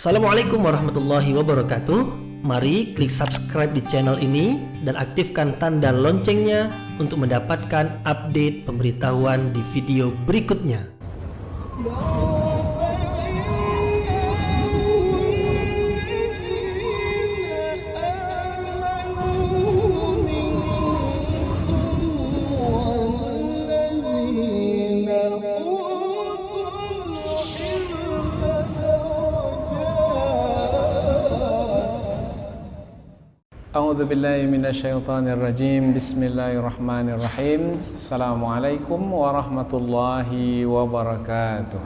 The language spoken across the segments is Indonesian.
Assalamualaikum warahmatullahi wabarakatuh. Mari klik subscribe di channel ini dan aktifkan tanda loncengnya untuk mendapatkan update pemberitahuan di video berikutnya. A'udzu billahi minasyaitonir rajim. Bismillahirrahmanirrahim. Assalamualaikum warahmatullahi wabarakatuh.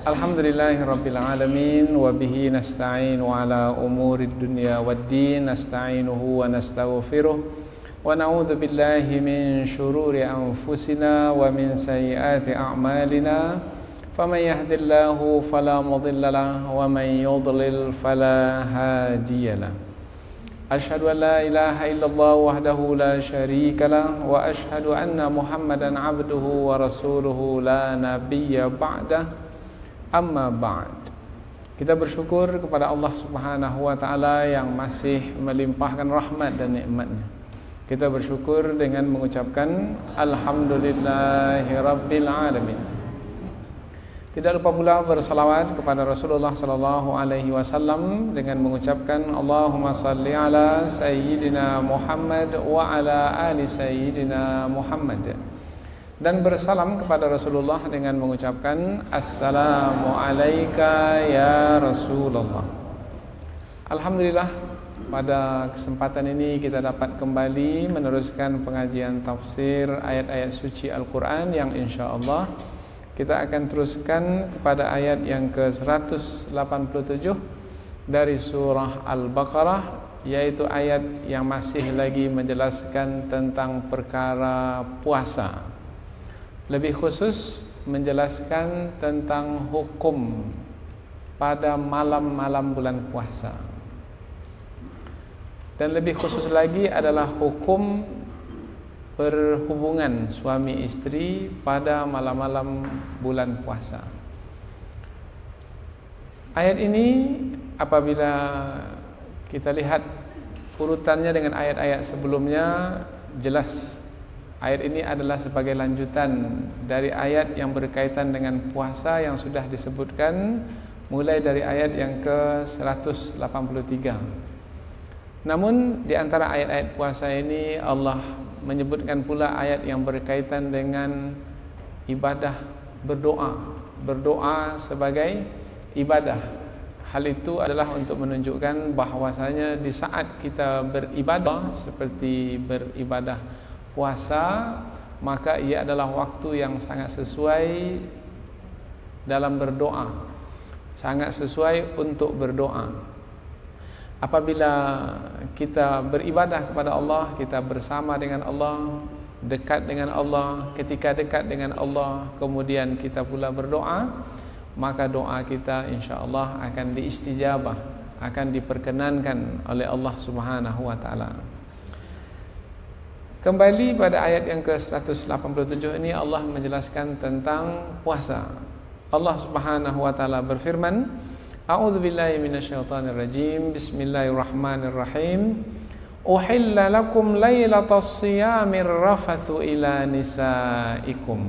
Alhamdulillahirabbil alamin wa bihi nasta'inu ala umurid dunya waddin. Nasta'inuhu wa nastaghfiruh wa na'udzu billahi min syururi anfusina wa min sayyiati a'malina. فمن يهد الله فلا مضل له ومن يضلل فلا هادي له أشهد أن لا إله إلا الله وحده لا شريك له وأشهد أن محمدا عبده ورسوله لا نبي بعده أما بعد. Kita bersyukur kepada Allah Subhanahu wa taala yang masih melimpahkan rahmat dan nikmat-Nya. Kita bersyukur dengan mengucapkan alhamdulillahirabbil alamin. Tidak lupa pula bersalawat kepada Rasulullah sallallahu alaihi wasallam dengan mengucapkan Allahumma salli ala sayyidina Muhammad wa ala ali sayyidina Muhammad, dan bersalam kepada Rasulullah dengan mengucapkan assalamu alayka ya Rasulullah. Alhamdulillah, pada kesempatan ini kita dapat kembali meneruskan pengajian tafsir ayat-ayat suci Al-Quran yang insyaallah kita akan teruskan kepada ayat yang ke-187 dari surah Al-Baqarah, yaitu ayat yang masih lagi menjelaskan tentang perkara puasa. Lebih khusus menjelaskan tentang hukum pada malam-malam bulan puasa. Dan lebih khusus lagi adalah hukum berhubungan suami istri pada malam-malam bulan puasa. Ayat ini apabila kita lihat urutannya dengan ayat-ayat sebelumnya, jelas ayat ini adalah sebagai lanjutan dari ayat yang berkaitan dengan puasa yang sudah disebutkan mulai dari ayat yang ke-183. Namun di antara ayat-ayat puasa ini Allah menyebutkan pula ayat yang berkaitan dengan ibadah berdoa sebagai ibadah. Hal itu adalah untuk menunjukkan bahwasanya di saat kita beribadah seperti beribadah puasa, maka ia adalah waktu yang sangat sesuai dalam berdoa, sangat sesuai untuk berdoa. Apabila kita beribadah kepada Allah, kita bersama dengan Allah, dekat dengan Allah, ketika dekat dengan Allah, kemudian kita pula berdoa, maka doa kita insya-Allah akan diistijabah, akan diperkenankan oleh Allah Subhanahu wa taala. Kembali pada ayat yang ke-187 ini, Allah menjelaskan tentang puasa. Allah Subhanahu wa taala berfirman, A'udzu billahi minasyaitonir rajim. Bismillahirrahmanirrahim. Uhilla lakum lailatas siyamir rafathu ila nisaikum.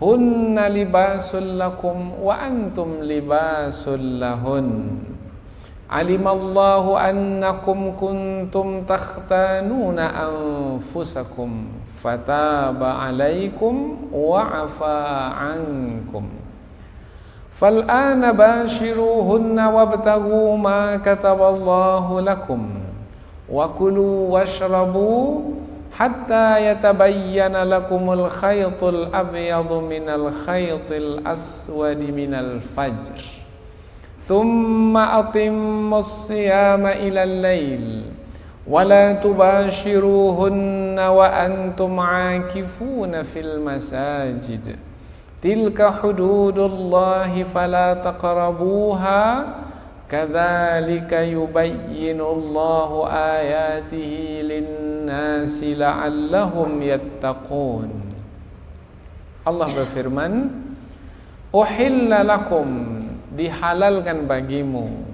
Hunna libasul lakum wa antum libasul lahun. Alimallahu annakum kuntum takhtanuna anfusakum fataba 'alaikum wa 'afa 'ankum. فالآن باشروهن وابتغوا ما كتب الله لكم وكلوا واشربوا حتى يتبين لكم الخيط الأبيض من الخيط الأسود من الفجر ثم أتموا الصيام إلى الليل ولا تباشروهن وأنتم عاكفون في المساجد Tilka hududullahi fala taqrabuha kadzalika yubayyinullahu ayatihi lin-nasi la'allahum yattaqun. Allah berfirman, Uhilla lakum, dihalalkan bagimu,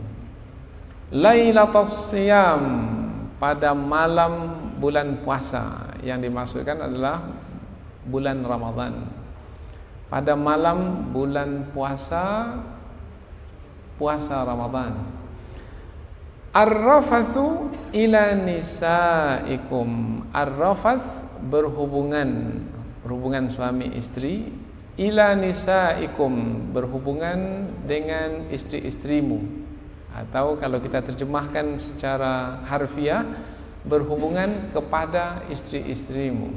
lailatas siyam, pada malam bulan puasa. Yang dimaksudkan adalah bulan Ramadan. Pada malam bulan puasa, puasa Ramadan. Ar-rafathu ila nisaikum. Ar-rafath berhubungan, berhubungan suami istri. Ila nisaikum, berhubungan dengan istri-istrimu. Atau kalau kita terjemahkan secara harfiah, berhubungan kepada istri-istrimu.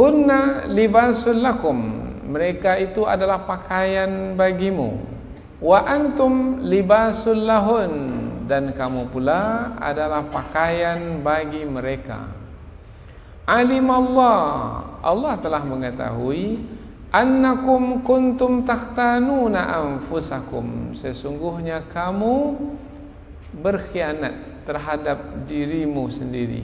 Hunna libasul lakum, mereka itu adalah pakaian bagimu. Wa antum libasul lahun, dan kamu pula adalah pakaian bagi mereka. Alimallah, Allah telah mengetahui, annakum kuntum takhtanuna anfusakum, sesungguhnya kamu berkhianat terhadap dirimu sendiri.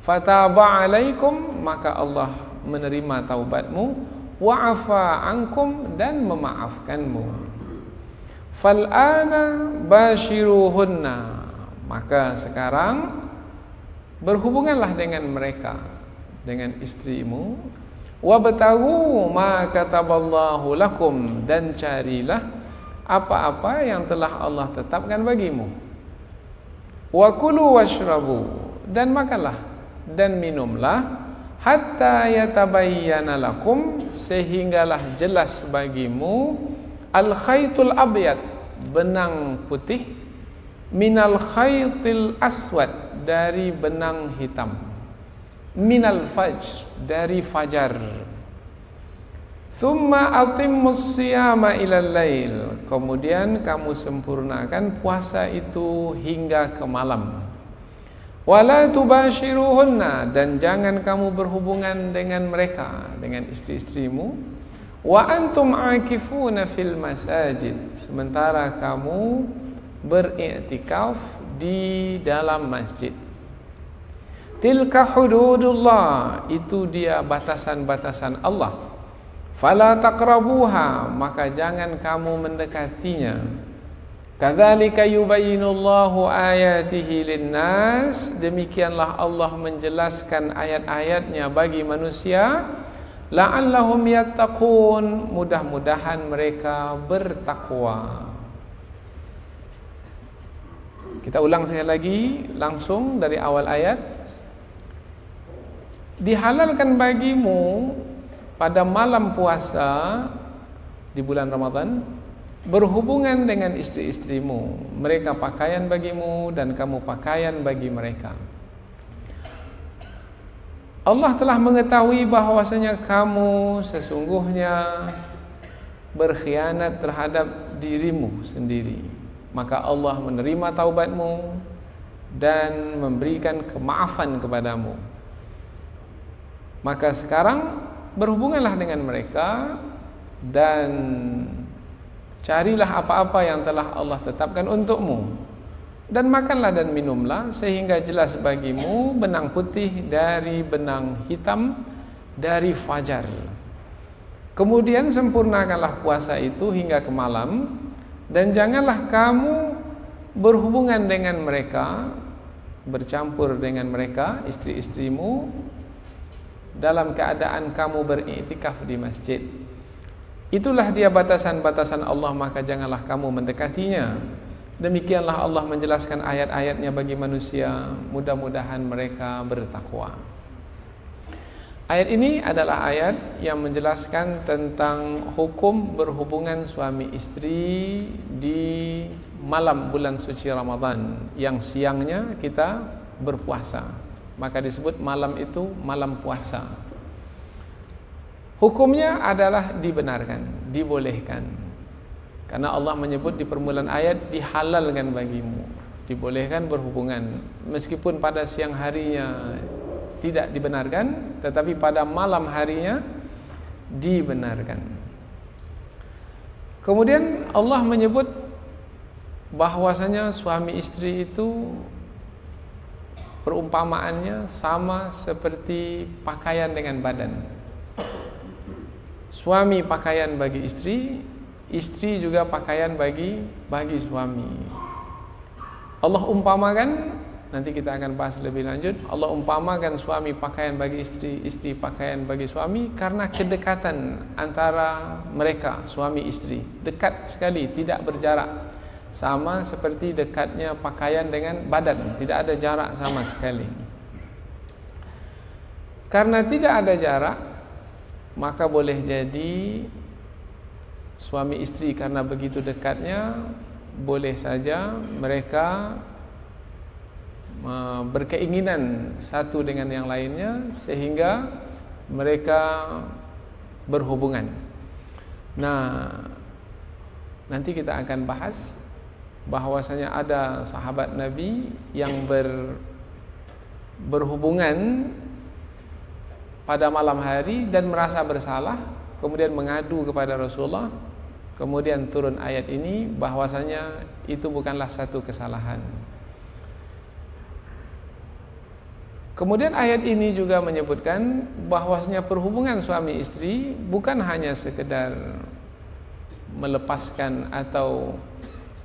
Fataba alaikum, maka Allah menerima taubatmu. Wa'afa ankum, dan memaafkanmu. Fal'ana bashiruhunna, maka sekarang berhubunganlah dengan mereka, dengan istrimu. Wabtaghu ma kataballahu lakum, dan carilah apa-apa yang telah Allah tetapkan bagimu. Wa kulu washrabu, dan makanlah dan minumlah, hatta yatabayyana lakum, sehinggalah jelas bagimu, al khaytul abyad, benang putih, minal khaytil aswad, dari benang hitam, minal fajr, dari fajar. Thumma atimmus siyama ilal lail, kemudian kamu sempurnakan puasa itu hingga ke malam. Wala tubashiruhunna, dan jangan kamu berhubungan dengan mereka, dengan istri-istrimu. Wa antum akifuna fil masajid, sementara kamu beriktikaf di dalam masjid. Tilka hududullah, itu dia batasan-batasan Allah. Fala taqrabuha, maka jangan kamu mendekatinya. Kadzalika yubayyinullahu ayatihi linnas, demikianlah Allah menjelaskan ayat-ayatnya bagi manusia. La'allahum yattaqun, mudah-mudahan mereka bertakwa. Kita ulang sekali lagi langsung dari awal ayat. Dihalalkan bagimu pada malam puasa di bulan Ramadan berhubungan dengan istri-istrimu. Mereka pakaian bagimu dan kamu pakaian bagi mereka. Allah telah mengetahui bahwasanya kamu sesungguhnya berkhianat terhadap dirimu sendiri. Maka Allah menerima taubatmu dan memberikan kemaafan kepadamu. Maka sekarang berhubunganlah dengan mereka dan carilah apa-apa yang telah Allah tetapkan untukmu. Dan makanlah dan minumlah sehingga jelas bagimu benang putih dari benang hitam dari fajar. Kemudian sempurnakanlah puasa itu hingga ke malam, dan janganlah kamu berhubungan dengan mereka, bercampur dengan mereka, istri-istrimu, dalam keadaan kamu beriktikaf di masjid. Itulah dia batasan-batasan Allah, maka janganlah kamu mendekatinya. Demikianlah Allah menjelaskan ayat-ayatnya bagi manusia, mudah-mudahan mereka bertakwa. Ayat ini adalah ayat yang menjelaskan tentang hukum berhubungan suami istri di malam bulan suci Ramadan, yang siangnya kita berpuasa. Maka disebut malam itu malam puasa. Hukumnya adalah dibenarkan, dibolehkan. Karena Allah menyebut di permulaan ayat, dihalalkan bagimu, dibolehkan berhubungan. Meskipun pada siang harinya tidak dibenarkan, tetapi pada malam harinya dibenarkan. Kemudian Allah menyebut bahwasanya suami istri itu perumpamaannya sama seperti pakaian dengan badan. Suami pakaian bagi istri, istri juga pakaian bagi suami. Allah umpamakan, nanti kita akan bahas lebih lanjut, Allah umpamakan suami pakaian bagi istri, istri pakaian bagi suami karena kedekatan antara mereka, suami istri. Dekat sekali, tidak berjarak. Sama seperti dekatnya pakaian dengan badan, tidak ada jarak sama sekali. Karena tidak ada jarak, maka boleh jadi suami istri karena begitu dekatnya, boleh saja mereka berkeinginan satu dengan yang lainnya sehingga mereka berhubungan. Nah, nanti kita akan bahas bahwasanya ada sahabat Nabi yang berhubungan pada malam hari dan merasa bersalah, kemudian mengadu kepada Rasulullah. Kemudian turun ayat ini bahwasanya itu bukanlah satu kesalahan. Kemudian ayat ini juga menyebutkan bahwasanya perhubungan suami istri bukan hanya sekedar melepaskan atau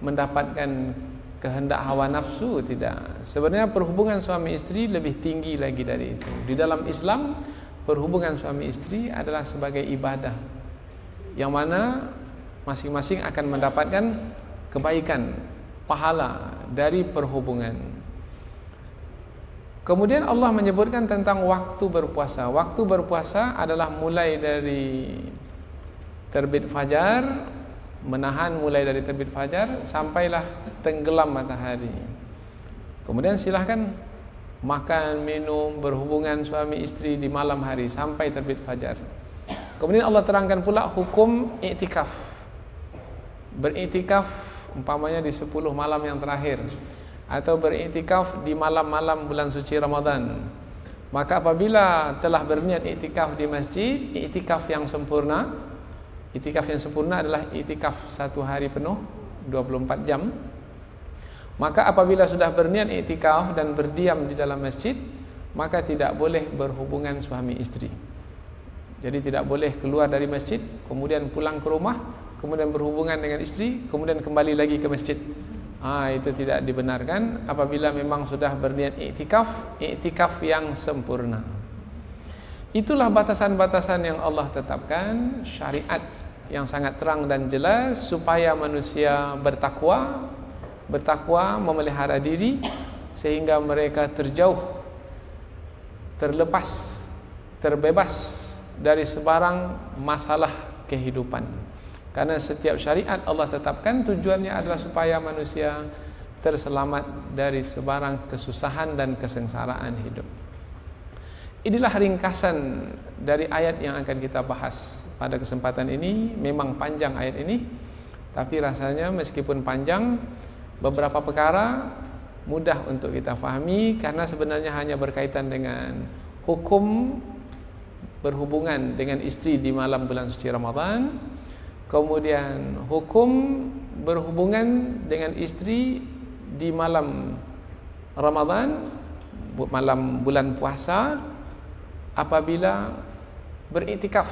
mendapatkan kehendak hawa nafsu, tidak. Sebenarnya perhubungan suami istri lebih tinggi lagi dari itu. Di dalam Islam, perhubungan suami istri adalah sebagai ibadah yang mana masing-masing akan mendapatkan kebaikan, pahala dari perhubungan. Kemudian Allah menyebutkan tentang waktu berpuasa. Waktu berpuasa adalah mulai dari terbit fajar, menahan mulai dari terbit fajar sampailah tenggelam matahari. Kemudian silahkan makan, minum, berhubungan suami istri di malam hari sampai terbit fajar. Kemudian Allah terangkan pula hukum iktikaf. Beriktikaf umpamanya di 10 malam yang terakhir, atau beriktikaf di malam-malam bulan suci Ramadan. Maka apabila telah berniat iktikaf di masjid, iktikaf yang sempurna, iktikaf yang sempurna adalah iktikaf 1 hari penuh 24 jam. Maka apabila sudah berniat iktikaf dan berdiam di dalam masjid, maka tidak boleh berhubungan suami istri. Jadi tidak boleh keluar dari masjid, kemudian pulang ke rumah, kemudian berhubungan dengan istri, kemudian kembali lagi ke masjid. Itu tidak dibenarkan apabila memang sudah berniat iktikaf, iktikaf yang sempurna. Itulah batasan-batasan yang Allah tetapkan, syariat yang sangat terang dan jelas supaya manusia bertakwa, memelihara diri sehingga mereka terjauh, terlepas, terbebas dari sebarang masalah kehidupan. Karena setiap syariat Allah tetapkan tujuannya adalah supaya manusia terselamat dari sebarang kesusahan dan kesengsaraan hidup. Inilah ringkasan dari ayat yang akan kita bahas pada kesempatan ini. Memang panjang ayat ini, tapi rasanya meskipun panjang, beberapa perkara mudah untuk kita fahami karena sebenarnya hanya berkaitan dengan hukum berhubungan dengan istri di malam bulan suci Ramadan. Kemudian hukum berhubungan dengan istri di malam Ramadan, malam bulan puasa apabila beriktikaf.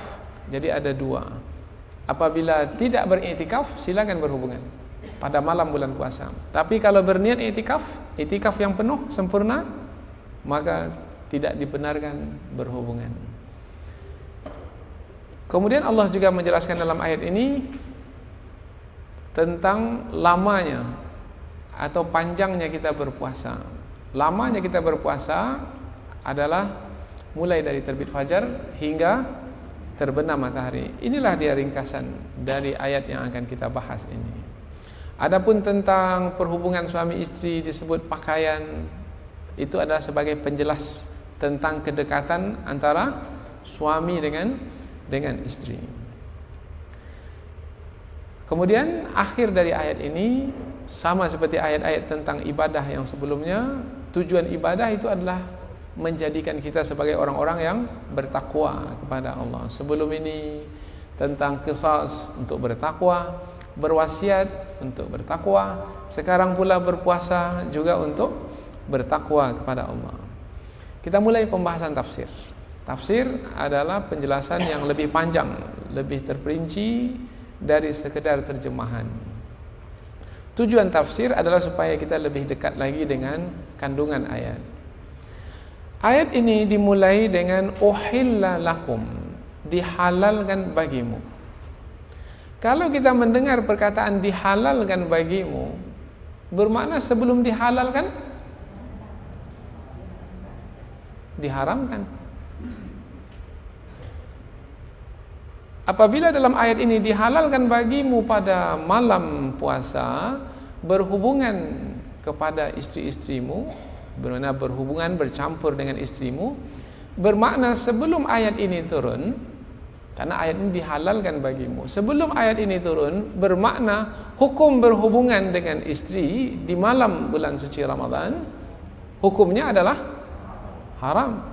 Jadi ada 2. Apabila tidak beriktikaf, silakan berhubungan pada malam bulan puasa. Tapi kalau berniat iktikaf, iktikaf yang penuh sempurna, maka tidak dibenarkan berhubungan. Kemudian Allah juga menjelaskan dalam ayat ini tentang lamanya atau panjangnya kita berpuasa. Lamanya kita berpuasa adalah mulai dari terbit fajar hingga terbenam matahari. Inilah dia ringkasan dari ayat yang akan kita bahas ini. Adapun tentang perhubungan suami istri disebut pakaian, itu adalah sebagai penjelas tentang kedekatan antara suami dengan istri. Kemudian akhir dari ayat ini sama seperti ayat-ayat tentang ibadah yang sebelumnya. Tujuan ibadah itu adalah menjadikan kita sebagai orang-orang yang bertakwa kepada Allah. Sebelum ini tentang qisas untuk bertakwa, berwasiat untuk bertakwa, sekarang pula berpuasa juga untuk bertakwa kepada Allah. Kita mulai pembahasan tafsir. Tafsir adalah penjelasan yang lebih panjang, lebih terperinci dari sekedar terjemahan. Tujuan tafsir adalah supaya kita lebih dekat lagi dengan kandungan ayat. Ayat ini dimulai dengan uhilla lakum, dihalalkan bagimu. Kalau kita mendengar perkataan dihalalkan bagimu, bermakna sebelum dihalalkan diharamkan. Apabila dalam ayat ini dihalalkan bagimu pada malam puasa berhubungan kepada istri-istrimu, bermakna berhubungan bercampur dengan istrimu, bermakna sebelum ayat ini turun, karena ayat ini dihalalkan bagimu. Sebelum ayat ini turun, bermakna hukum berhubungan dengan istri di malam bulan suci Ramadan, hukumnya adalah haram.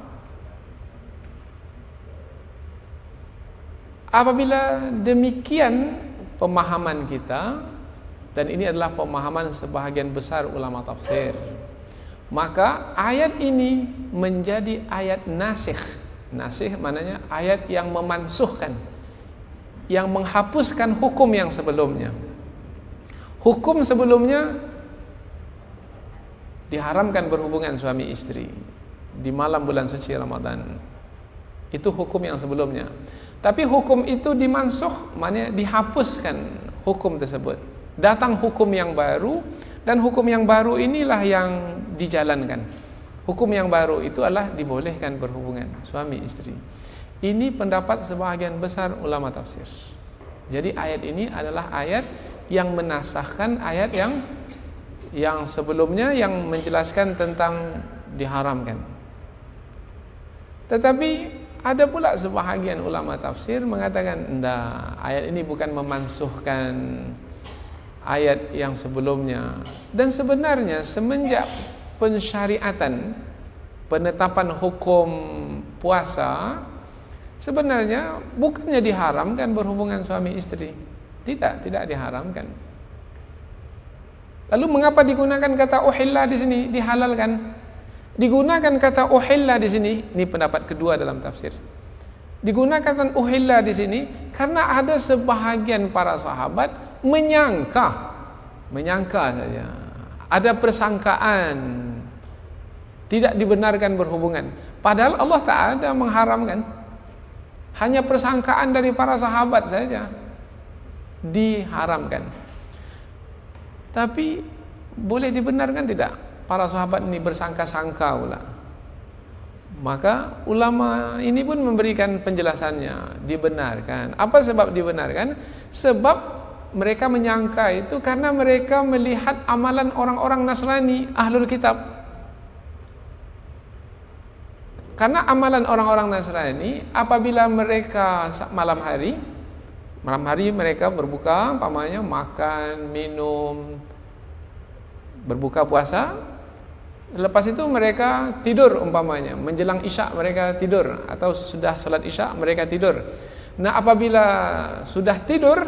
Apabila demikian pemahaman kita, dan ini adalah pemahaman sebahagian besar ulama tafsir, maka ayat ini menjadi ayat nasikh. Nasikh maknanya ayat yang memansuhkan, yang menghapuskan hukum yang sebelumnya. Hukum sebelumnya diharamkan berhubungan suami istri di malam bulan suci Ramadan. Itu hukum yang sebelumnya. Tapi hukum itu dimansuh, maknanya dihapuskan hukum tersebut. Datang hukum yang baru, dan hukum yang baru inilah yang dijalankan. Hukum yang baru itu adalah dibolehkan berhubungan suami istri. Ini pendapat sebahagian besar ulama tafsir. Jadi ayat ini adalah ayat yang menasahkan ayat yang sebelumnya yang menjelaskan tentang diharamkan. Tetapi ada pula sebahagian ulama tafsir mengatakan, enggak, ayat ini bukan memansuhkan ayat yang sebelumnya. Dan sebenarnya semenjak pensyariatan, penetapan hukum puasa, sebenarnya bukannya diharamkan berhubungan suami istri. Tidak diharamkan. Lalu mengapa digunakan kata uhilla di sini, dihalalkan? Digunakan kata uhilla di sini, ini pendapat kedua dalam tafsir. Digunakan kata uhilla di sini karena ada sebahagian para sahabat menyangka saja. Ada persangkaan tidak dibenarkan berhubungan. Padahal Allah Ta'ala mengharamkan. Hanya persangkaan dari para sahabat saja diharamkan. Tapi boleh dibenarkan tidak? Para sahabat ini bersangka-sangka pula. Maka ulama ini pun memberikan penjelasannya, dibenarkan. Apa sebab dibenarkan? Sebab mereka menyangka itu karena mereka melihat amalan orang-orang Nasrani, Ahlul Kitab. Karena amalan orang-orang Nasrani, apabila mereka malam hari mereka berbuka, umpamanya makan, minum, berbuka puasa. Lepas itu mereka tidur, umpamanya menjelang isya mereka tidur, atau sudah salat isya mereka tidur. Nah, apabila sudah tidur,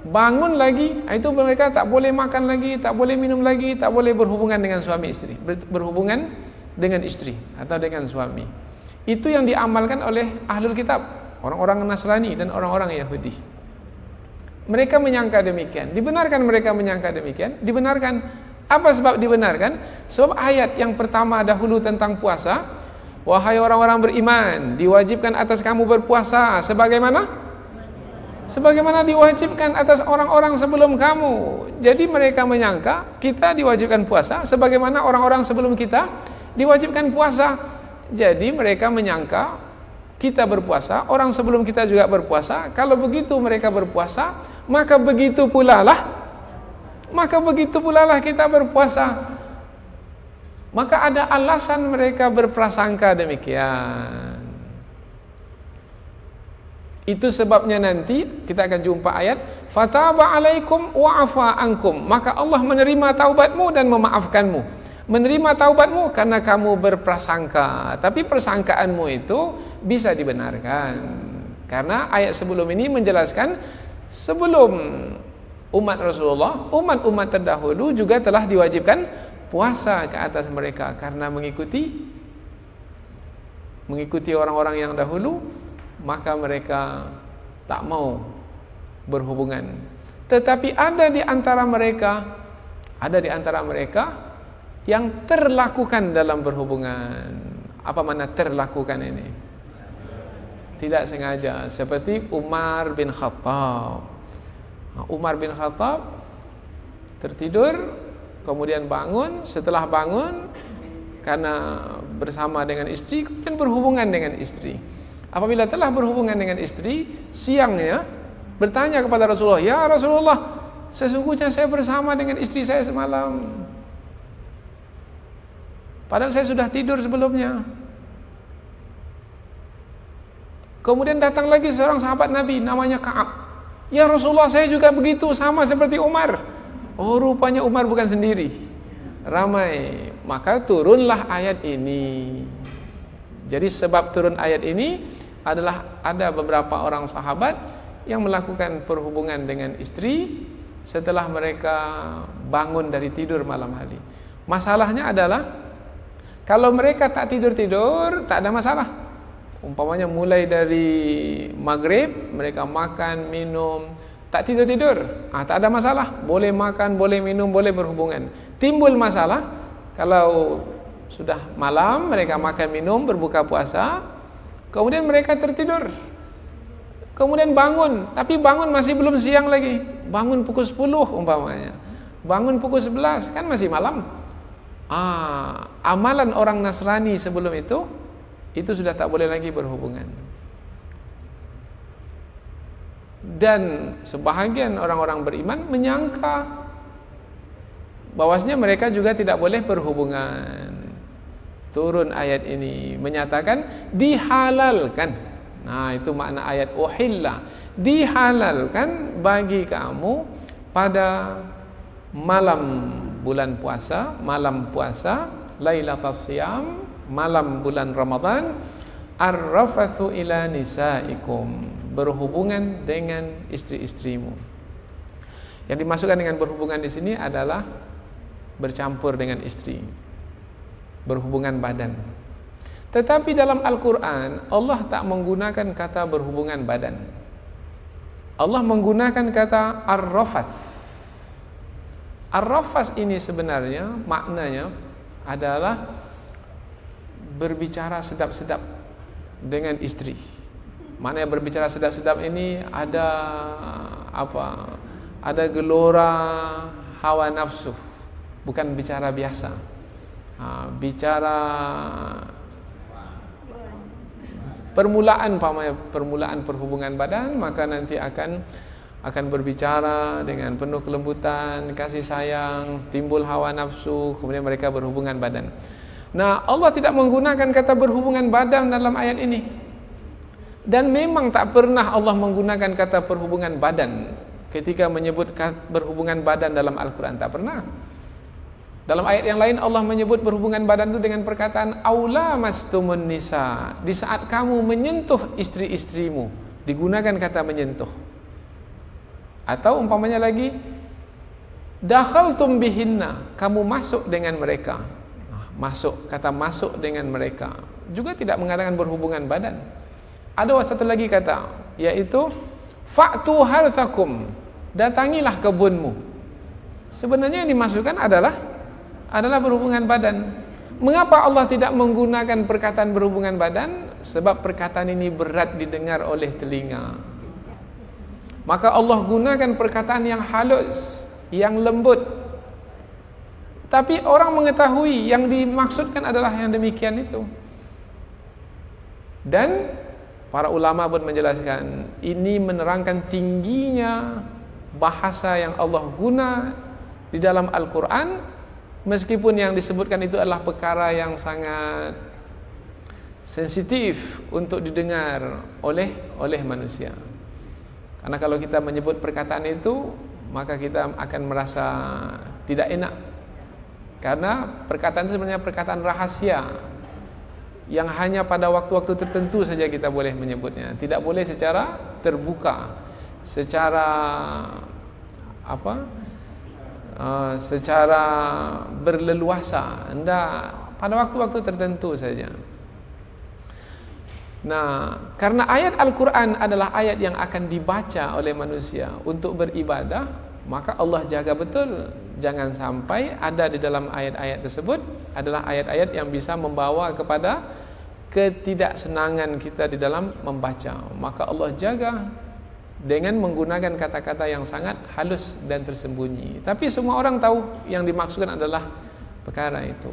bangun lagi, itu mereka tak boleh makan lagi, tak boleh minum lagi, tak boleh berhubungan dengan suami istri, berhubungan dengan istri atau dengan suami. Itu yang diamalkan oleh Ahlul Kitab, orang-orang Nasrani dan orang-orang Yahudi. Mereka menyangka demikian. Dibenarkan mereka menyangka demikian? Dibenarkan. Apa sebab dibenarkan? Sebab ayat yang pertama dahulu tentang puasa, wahai orang-orang beriman, diwajibkan atas kamu berpuasa sebagaimana diwajibkan atas orang-orang sebelum kamu. Jadi mereka menyangka kita diwajibkan puasa sebagaimana orang-orang sebelum kita diwajibkan puasa. Jadi mereka menyangka kita berpuasa, orang sebelum kita juga berpuasa. Kalau begitu mereka berpuasa, maka begitu pula lah kita berpuasa. Maka ada alasan mereka berprasangka demikian. Itu sebabnya nanti kita akan jumpa ayat fataba alaikum wa afa ankum. Maka Allah menerima taubatmu dan memaafkanmu. Menerima taubatmu karena kamu berprasangka, tapi persangkaanmu itu bisa dibenarkan. Karena ayat sebelum ini menjelaskan sebelum umat Rasulullah, umat-umat terdahulu juga telah diwajibkan puasa ke atas mereka karena mengikuti mengikuti orang-orang yang dahulu, maka mereka tak mau berhubungan. Tetapi ada di antara mereka yang terlakukan dalam berhubungan. Apa makna terlakukan ini? Tidak sengaja, seperti Umar bin Khattab. Umar bin Khattab tertidur, kemudian bangun. Setelah bangun, karena bersama dengan istri, kemudian berhubungan dengan istri. Apabila telah berhubungan dengan istri, siangnya bertanya kepada Rasulullah, "Ya Rasulullah, sesungguhnya saya bersama dengan istri saya semalam. Padahal saya sudah tidur sebelumnya." Kemudian datang lagi seorang sahabat Nabi, namanya Ka'ab. "Ya Rasulullah, saya juga begitu, sama seperti Umar." Oh, rupanya Umar bukan sendiri, ramai. Maka turunlah ayat ini. Jadi sebab turun ayat ini adalah ada beberapa orang sahabat yang melakukan perhubungan dengan istri setelah mereka bangun dari tidur malam hari. Masalahnya adalah kalau mereka tak tidur-tidur, tak ada masalah. Umpamanya mulai dari maghrib mereka makan, minum, tak tidur-tidur, tak ada masalah. Boleh makan, boleh minum, boleh berhubungan. Timbul masalah kalau sudah malam mereka makan, minum, berbuka puasa, kemudian mereka tertidur. Kemudian bangun, tapi bangun masih belum siang lagi. Bangun pukul 10 umpamanya. Bangun pukul 11, kan masih malam. Amalan orang Nasrani sebelum itu sudah tak boleh lagi berhubungan. Dan sebahagian orang-orang beriman menyangka bahwasanya mereka juga tidak boleh berhubungan. Turun ayat ini menyatakan dihalalkan. Nah, itu makna ayat uhilla. Dihalalkan bagi kamu pada malam bulan puasa, malam puasa, lailatul siyam, malam bulan Ramadan, ar-rafathu ila nisaikum, berhubungan dengan istri-istrimu. Yang dimasukkan dengan berhubungan di sini adalah bercampur dengan istri, berhubungan badan. Tetapi dalam Al-Quran Allah tak menggunakan kata berhubungan badan. Allah menggunakan kata ar-rafath. Ar-rafath ini sebenarnya maknanya adalah berbicara sedap-sedap dengan istri. Maknanya berbicara sedap-sedap ini ada apa? Ada gelora hawa nafsu, bukan bicara biasa. Bicara permulaan perhubungan badan, maka nanti akan berbicara dengan penuh kelembutan, kasih sayang, timbul hawa nafsu, kemudian mereka berhubungan badan. Nah, Allah tidak menggunakan kata berhubungan badan dalam ayat ini. Dan memang tak pernah Allah menggunakan kata perhubungan badan ketika menyebut berhubungan badan dalam Al-Quran, tak pernah. Dalam ayat yang lain Allah menyebut berhubungan badan itu dengan perkataan aula mastumun nisa. Di saat kamu menyentuh istri-istrimu, digunakan kata menyentuh. Atau umpamanya lagi dakhaltum bihinna, kamu masuk dengan mereka. Masuk, kata masuk dengan mereka juga tidak mengatakan berhubungan badan. Ada satu lagi kata, yaitu fa'tu harthakum, datangilah kebunmu. Sebenarnya yang dimasukkan adalah berhubungan badan. Mengapa Allah tidak menggunakan perkataan berhubungan badan? Sebab perkataan ini berat didengar oleh telinga. Maka Allah gunakan perkataan yang halus, yang lembut. Tapi orang mengetahui yang dimaksudkan adalah yang demikian itu. Dan para ulama pun menjelaskan, ini menerangkan tingginya bahasa yang Allah guna di dalam Al-Quran, meskipun yang disebutkan itu adalah perkara yang sangat sensitif untuk didengar oleh manusia. Karena kalau kita menyebut perkataan itu, maka kita akan merasa tidak enak. Karena perkataan itu sebenarnya perkataan rahasia yang hanya pada waktu-waktu tertentu saja kita boleh menyebutnya. Tidak boleh secara terbuka, secara secara berleluasa. Pada waktu-waktu tertentu saja. Nah, karena ayat Al-Quran adalah ayat yang akan dibaca oleh manusia untuk beribadah, maka Allah jaga betul jangan sampai ada di dalam ayat-ayat tersebut adalah ayat-ayat yang bisa membawa kepada ketidaksenangan kita di dalam membaca. Maka Allah jaga dengan menggunakan kata-kata yang sangat halus dan tersembunyi. Tapi semua orang tahu yang dimaksudkan adalah perkara itu.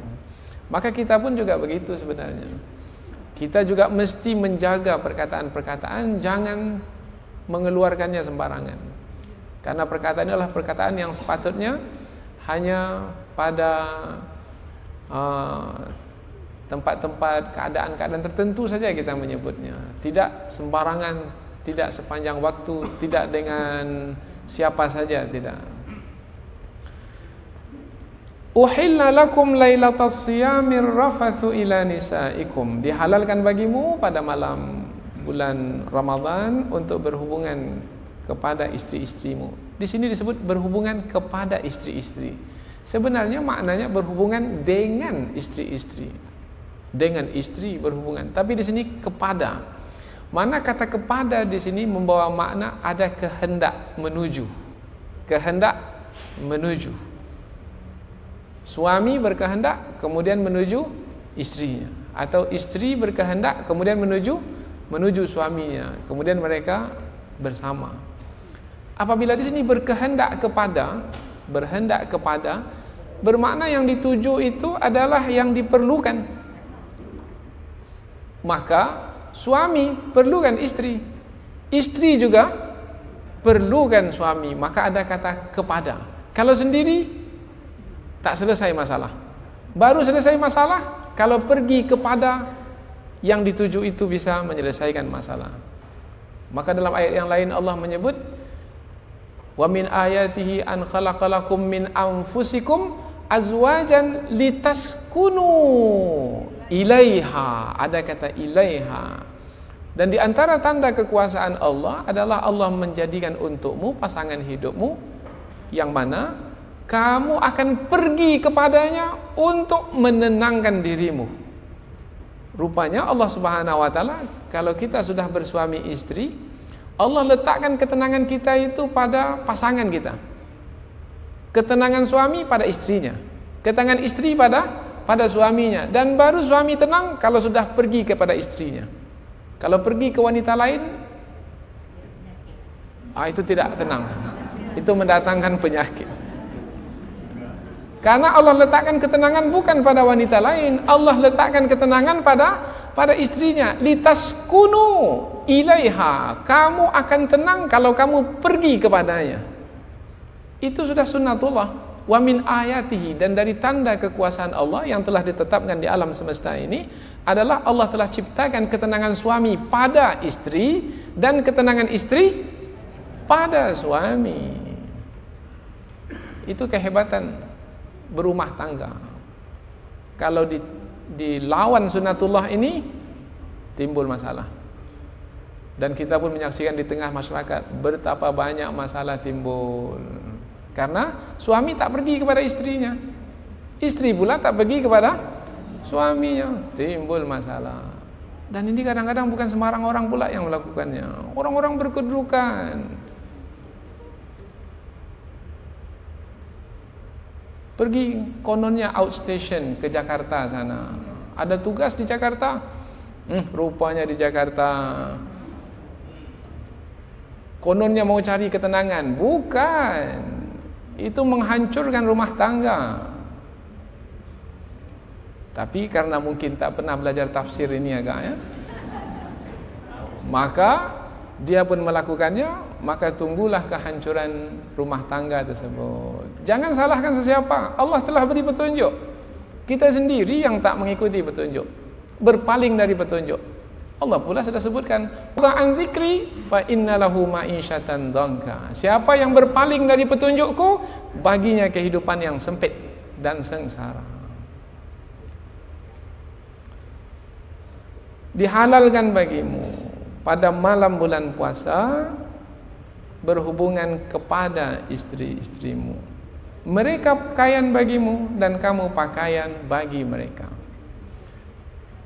Maka kita pun juga begitu sebenarnya. Kita juga mesti menjaga perkataan-perkataan, jangan mengeluarkannya sembarangan. Karena perkataan ini adalah perkataan yang sepatutnya hanya pada tempat-tempat, keadaan-keadaan tertentu saja kita menyebutnya. Tidak sembarangan, tidak sepanjang waktu, tidak dengan siapa saja, tidak. Uhilla lakum lailatas siyamir rafathu ila nisaikum. Dihalalkan bagimu pada malam bulan Ramadan untuk berhubungan kepada istri-istrimu. Di sini disebut berhubungan kepada istri-istri. Sebenarnya maknanya berhubungan dengan istri-istri. Dengan istri berhubungan, tapi di sini kepada. Mana kata kepada di sini membawa makna ada kehendak menuju. Kehendak menuju. Suami berkehendak kemudian menuju istrinya, atau istri berkehendak kemudian menuju suaminya, kemudian mereka bersama. Apabila di sini berkehendak kepada bermakna yang dituju itu adalah yang diperlukan. Maka suami perlukan istri, istri juga perlukan suami, maka ada kata kepada. Kalau sendiri tak selesai masalah. Baru selesai masalah kalau pergi kepada yang dituju itu bisa menyelesaikan masalah. Maka dalam ayat yang lain Allah menyebut wa min ayatihi an khalaqalakum min anfusikum azwajan litaskunu ilaiha. Ada kata ilaiha. Dan di antara tanda kekuasaan Allah adalah Allah menjadikan untukmu pasangan hidupmu yang mana kamu akan pergi kepadanya untuk menenangkan dirimu. Rupanya Allah Subhanahu wa taala kalau kita sudah bersuami istri, Allah letakkan ketenangan kita itu pada pasangan kita. Ketenangan suami pada istrinya, ketenangan istri pada suaminya, dan baru suami tenang kalau sudah pergi kepada istrinya. Kalau pergi ke wanita lain, itu tidak tenang. Itu mendatangkan penyakit. Karena Allah letakkan ketenangan bukan pada wanita lain, Allah letakkan ketenangan pada istrinya. Litaskunu ilaiha. Kamu akan tenang kalau kamu pergi kepadanya. Itu sudah sunnatullah. Wa min ayatihi, dan dari tanda kekuasaan Allah yang telah ditetapkan di alam semesta ini adalah Allah telah ciptakan ketenangan suami pada istri dan ketenangan istri pada suami. Itu kehebatan berumah tangga. Kalau dilawan sunnatullah ini timbul masalah. Dan kita pun menyaksikan di tengah masyarakat betapa banyak masalah timbul. Karena suami tak pergi kepada istrinya, istri pula tak pergi kepada suaminya, timbul masalah. Dan ini kadang-kadang bukan sembarang orang pula yang melakukannya. Orang-orang berkedudukan. Pergi kononnya outstation ke Jakarta sana. Ada tugas di Jakarta. Rupanya di Jakarta kononnya mau cari ketenangan. Bukan. Itu menghancurkan rumah tangga. Tapi karena mungkin tak pernah belajar tafsir ini agak ya, maka dia pun melakukannya, maka tunggulah kehancuran rumah tangga tersebut. Jangan salahkan sesiapa. Allah telah beri petunjuk. Kita sendiri yang tak mengikuti petunjuk, berpaling dari petunjuk. Allah pula sudah sebutkan, "An dzikri fa innalahu ma'isyatan dhanka." Siapa yang berpaling dari petunjukku, baginya kehidupan yang sempit dan sengsara. Dihalalkan bagimu pada malam bulan puasa berhubungan kepada istri-istrimu. Mereka pakaian bagimu dan kamu pakaian bagi mereka.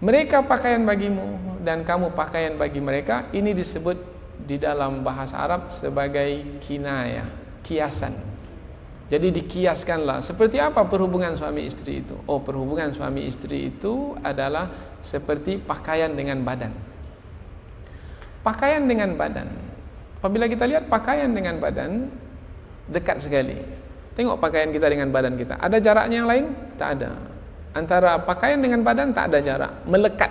Mereka pakaian bagimu dan kamu pakaian bagi mereka. Ini disebut di dalam bahasa Arab sebagai kinayah, kiasan. Jadi dikiaskanlah. Seperti apa perhubungan suami istri itu? Oh, perhubungan suami istri itu adalah seperti pakaian dengan badan. Pakaian dengan badan. Apabila kita lihat pakaian dengan badan, dekat sekali. Tengok pakaian kita dengan badan kita. Ada jaraknya yang lain? Tak ada. Antara pakaian dengan badan tak ada jarak, melekat.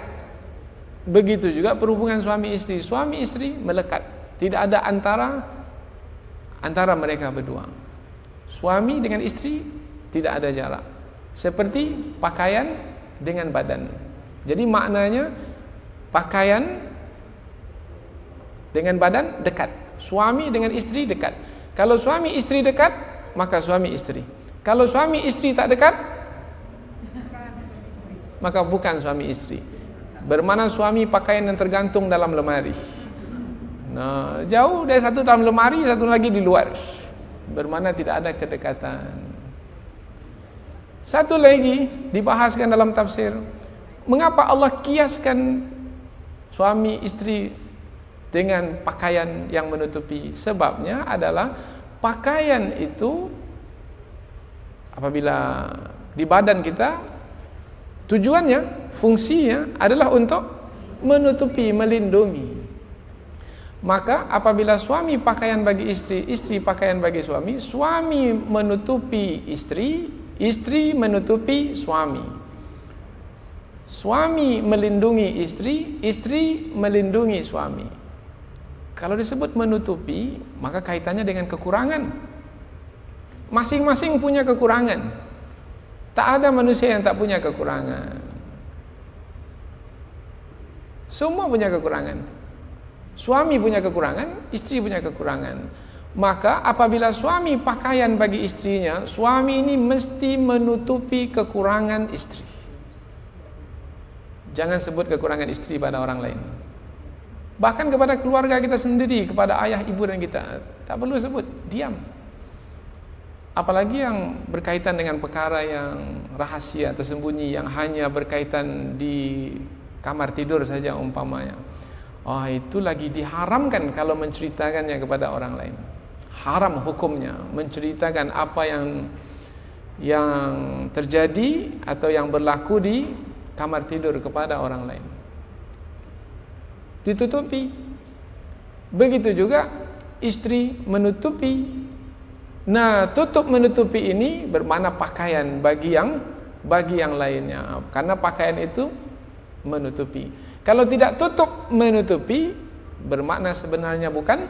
Begitu juga perhubungan suami istri. Suami istri melekat. Tidak ada antara mereka berdua. Suami dengan istri tidak ada jarak. Seperti pakaian dengan badan. Jadi maknanya pakaian dengan badan dekat. Suami dengan istri dekat. Kalau suami istri dekat, maka suami istri. Kalau suami istri tak dekat, maka bukan suami istri. Bermakna suami pakaian yang tergantung dalam lemari. Nah, jauh dari satu dalam lemari, satu lagi di luar. Bermakna tidak ada kedekatan. Satu lagi dibahaskan dalam tafsir, mengapa Allah kiaskan suami istri dengan pakaian yang menutupi? Sebabnya adalah pakaian itu apabila di badan kita, tujuannya, fungsinya adalah untuk menutupi, melindungi. Maka apabila suami pakaian bagi istri, istri pakaian bagi suami, suami menutupi istri, istri menutupi suami. Suami melindungi istri, istri melindungi suami. Kalau disebut menutupi, maka kaitannya dengan kekurangan. Masing-masing punya kekurangan. Tak ada manusia yang tak punya kekurangan. Semua punya kekurangan. Suami punya kekurangan, istri punya kekurangan. Maka apabila suami pakaian bagi istrinya, suami ini mesti menutupi kekurangan istri. Jangan sebut kekurangan istri pada orang lain. Bahkan kepada keluarga kita sendiri, kepada ayah, ibu dan kita, tak perlu sebut, diam. Apalagi yang berkaitan dengan perkara yang rahasia, tersembunyi, yang hanya berkaitan di kamar tidur saja umpamanya. Oh, itu lagi diharamkan kalau menceritakannya kepada orang lain. Haram hukumnya menceritakan apa yang terjadi atau yang berlaku di kamar tidur kepada orang lain. Ditutupi. Begitu juga istri menutupi. Nah, tutup menutupi ini bermakna pakaian bagi yang lainnya. Karena pakaian itu menutupi. Kalau tidak tutup menutupi, bermakna sebenarnya bukan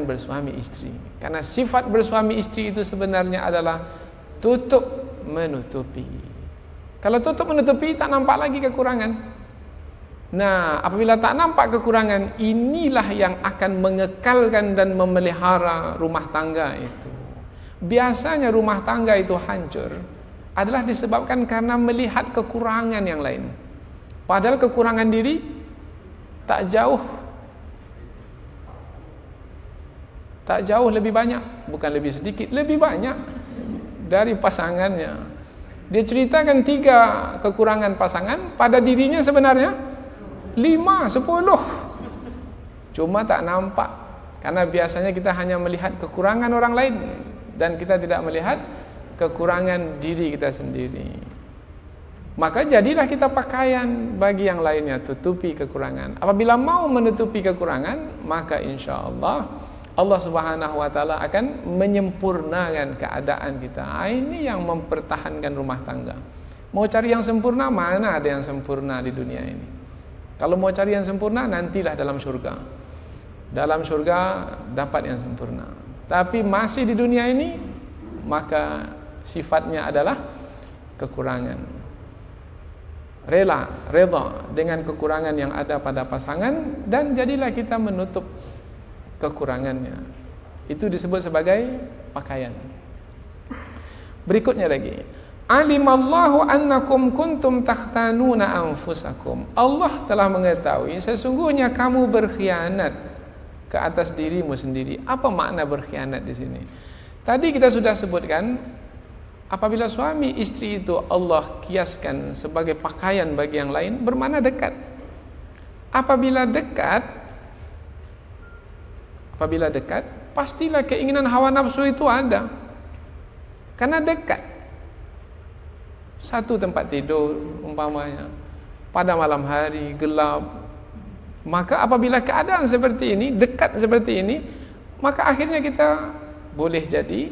bersuami istri. Karena sifat bersuami istri itu sebenarnya adalah tutup menutupi. Kalau tutup menutupi, tak nampak lagi kekurangan. Nah, apabila tak nampak kekurangan, inilah yang akan mengekalkan dan memelihara rumah tangga itu. Biasanya rumah tangga itu hancur adalah disebabkan karena melihat kekurangan yang lain. Padahal kekurangan diri tak jauh lebih banyak, bukan lebih sedikit, lebih banyak dari pasangannya. Dia ceritakan 3 kekurangan pasangan, pada dirinya sebenarnya 5, 10. Cuma tak nampak. Karena biasanya kita hanya melihat kekurangan orang lain dan kita tidak melihat kekurangan diri kita sendiri. Maka jadilah kita pakaian bagi yang lainnya, tutupi kekurangan. Apabila mau menutupi kekurangan, maka insya Allah Allah Subhanahu wa taala akan menyempurnakan keadaan kita. Ini yang mempertahankan rumah tangga. Mau cari yang sempurna, mana ada yang sempurna di dunia ini? Kalau mau cari yang sempurna, nantilah dalam surga. Dalam surga dapat yang sempurna. Tapi masih di dunia ini, maka sifatnya adalah kekurangan. Reda dengan kekurangan yang ada pada pasangan, dan jadilah kita menutup kekurangannya. Itu disebut sebagai pakaian. Berikutnya lagi, alimallahu annakum kuntum takhtanuna anfusakum. Allah telah mengetahui sesungguhnya kamu berkhianat ke atas dirimu sendiri. Apa makna berkhianat di sini? Tadi kita sudah sebutkan apabila suami istri itu Allah kiaskan sebagai pakaian bagi yang lain, bermakna dekat. Apabila dekat, pastilah keinginan hawa nafsu itu ada. Karena dekat. Satu tempat tidur umpamanya, pada malam hari gelap. Maka apabila keadaan seperti ini, dekat seperti ini, maka akhirnya kita boleh jadi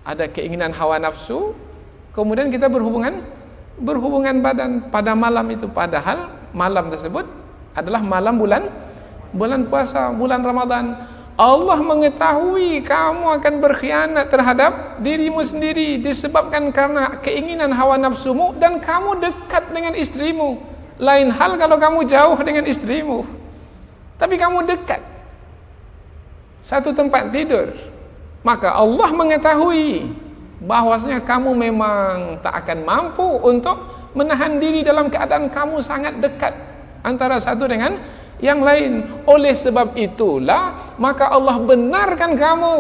ada keinginan hawa nafsu, kemudian kita berhubungan badan pada malam itu, padahal malam tersebut adalah malam bulan puasa, bulan Ramadan. Allah mengetahui kamu akan berkhianat terhadap dirimu sendiri disebabkan karena keinginan hawa nafsumu, dan kamu dekat dengan istrimu. Lain hal kalau kamu jauh dengan istrimu, tapi kamu dekat satu tempat tidur, maka Allah mengetahui bahwasanya kamu memang tak akan mampu untuk menahan diri dalam keadaan kamu sangat dekat antara satu dengan yang lain. Oleh sebab itulah maka Allah benarkan kamu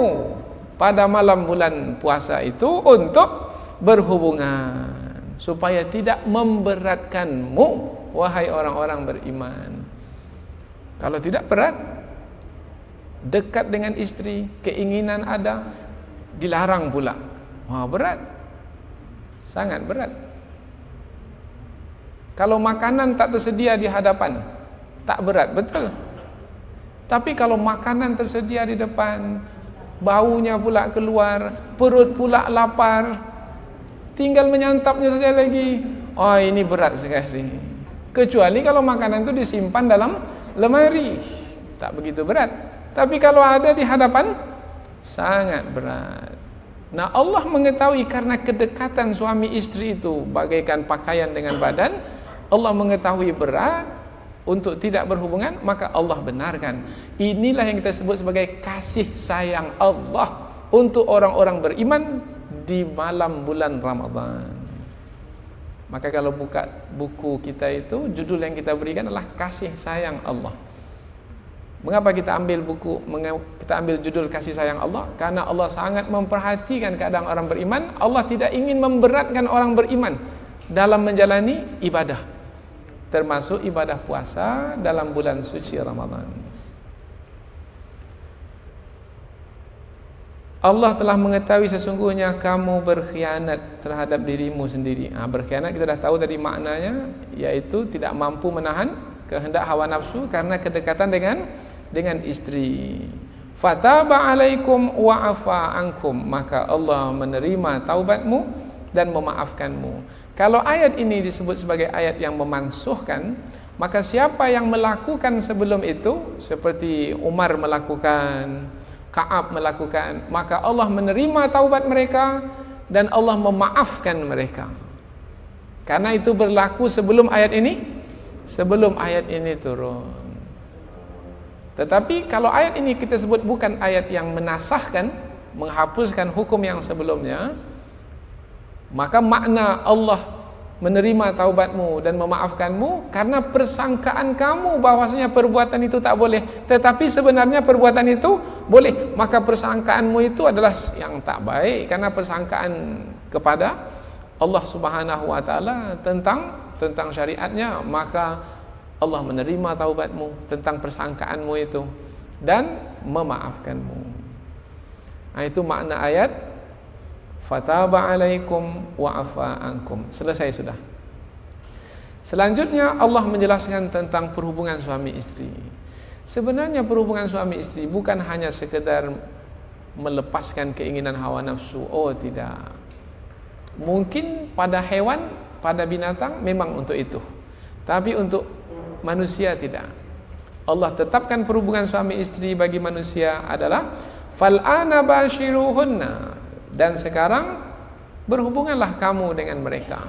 pada malam bulan puasa itu untuk berhubungan, supaya tidak memberatkanmu wahai orang-orang beriman. Kalau tidak berat, dekat dengan istri, keinginan ada, dilarang pula. Wah, berat. Sangat berat. Kalau makanan tak tersedia di hadapan, tak berat, betul. Tapi kalau makanan tersedia di depan, baunya pula keluar, perut pula lapar, tinggal menyantapnya saja lagi, oh ini berat sekali. Kecuali kalau makanan itu disimpan dalam lemari, tak begitu berat. Tapi kalau ada di hadapan, sangat berat. Nah, Allah mengetahui karena kedekatan suami istri itu bagaikan pakaian dengan badan, Allah mengetahui berat untuk tidak berhubungan, maka Allah benarkan. Inilah yang kita sebut sebagai kasih sayang Allah untuk orang-orang beriman di malam bulan Ramadan. Maka kalau buka buku kita itu, judul yang kita berikan adalah kasih sayang Allah. Mengapa kita ambil judul kasih sayang Allah? Karena Allah sangat memperhatikan keadaan orang beriman. Allah tidak ingin memberatkan orang beriman dalam menjalani ibadah, termasuk ibadah puasa dalam bulan suci Ramadan. Allah telah mengetahui sesungguhnya kamu berkhianat terhadap dirimu sendiri. Berkhianat kita dah tahu tadi maknanya, yaitu tidak mampu menahan kehendak hawa nafsu karena kedekatan dengan istri. Fataba alaikum wa afa ankum, maka Allah menerima taubatmu dan memaafkanmu. Kalau ayat ini disebut sebagai ayat yang memansuhkan, maka siapa yang melakukan sebelum itu, seperti Umar melakukan, Ka'ab melakukan, maka Allah menerima taubat mereka dan Allah memaafkan mereka. Karena itu berlaku sebelum ayat ini turun. Tetapi kalau ayat ini kita sebut bukan ayat yang menasahkan, menghapuskan hukum yang sebelumnya, maka makna Allah menerima taubatmu dan memaafkanmu karena persangkaan kamu bahwasanya perbuatan itu tak boleh, tetapi sebenarnya perbuatan itu boleh. Maka persangkaanmu itu adalah yang tak baik, karena persangkaan kepada Allah Subhanahu wa taala tentang syariatnya, maka Allah menerima taubatmu tentang persangkaanmu itu dan memaafkanmu. Itu makna ayat fataba alaikum wa afa ankum. Selesai sudah. Selanjutnya Allah menjelaskan tentang perhubungan suami istri. Sebenarnya perhubungan suami istri bukan hanya sekedar melepaskan keinginan hawa nafsu. Oh tidak. Mungkin pada hewan, pada binatang memang untuk itu. Tapi untuk manusia tidak. Allah tetapkan perhubungan suami istri bagi manusia adalah fal'ana bashiruhunna, dan sekarang berhubunganlah kamu dengan mereka.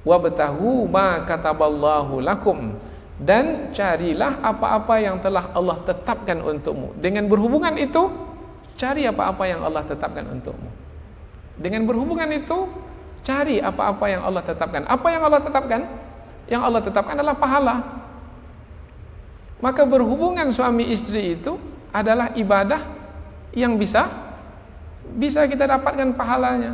Wabtahu ma kataballahu lakum, dan carilah apa-apa yang telah Allah tetapkan untukmu. Dengan berhubungan itu, cari apa-apa yang Allah tetapkan untukmu. Dengan berhubungan itu, cari apa-apa yang Allah tetapkan. Apa yang Allah tetapkan? Yang Allah tetapkan adalah pahala. Maka berhubungan suami istri itu adalah ibadah yang bisa kita dapatkan pahalanya.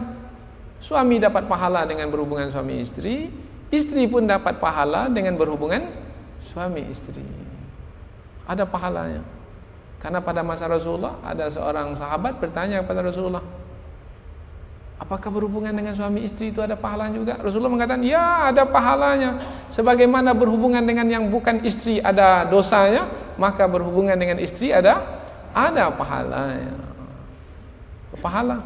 Suami dapat pahala dengan berhubungan suami istri, istri pun dapat pahala dengan berhubungan suami istri. Ada pahalanya. Karena pada masa Rasulullah ada seorang sahabat bertanya kepada Rasulullah, apakah berhubungan dengan suami istri itu ada pahalanya juga? Rasulullah mengatakan, ya ada pahalanya. Sebagaimana berhubungan dengan yang bukan istri ada dosanya, maka berhubungan dengan istri ada pahalanya. Pahala.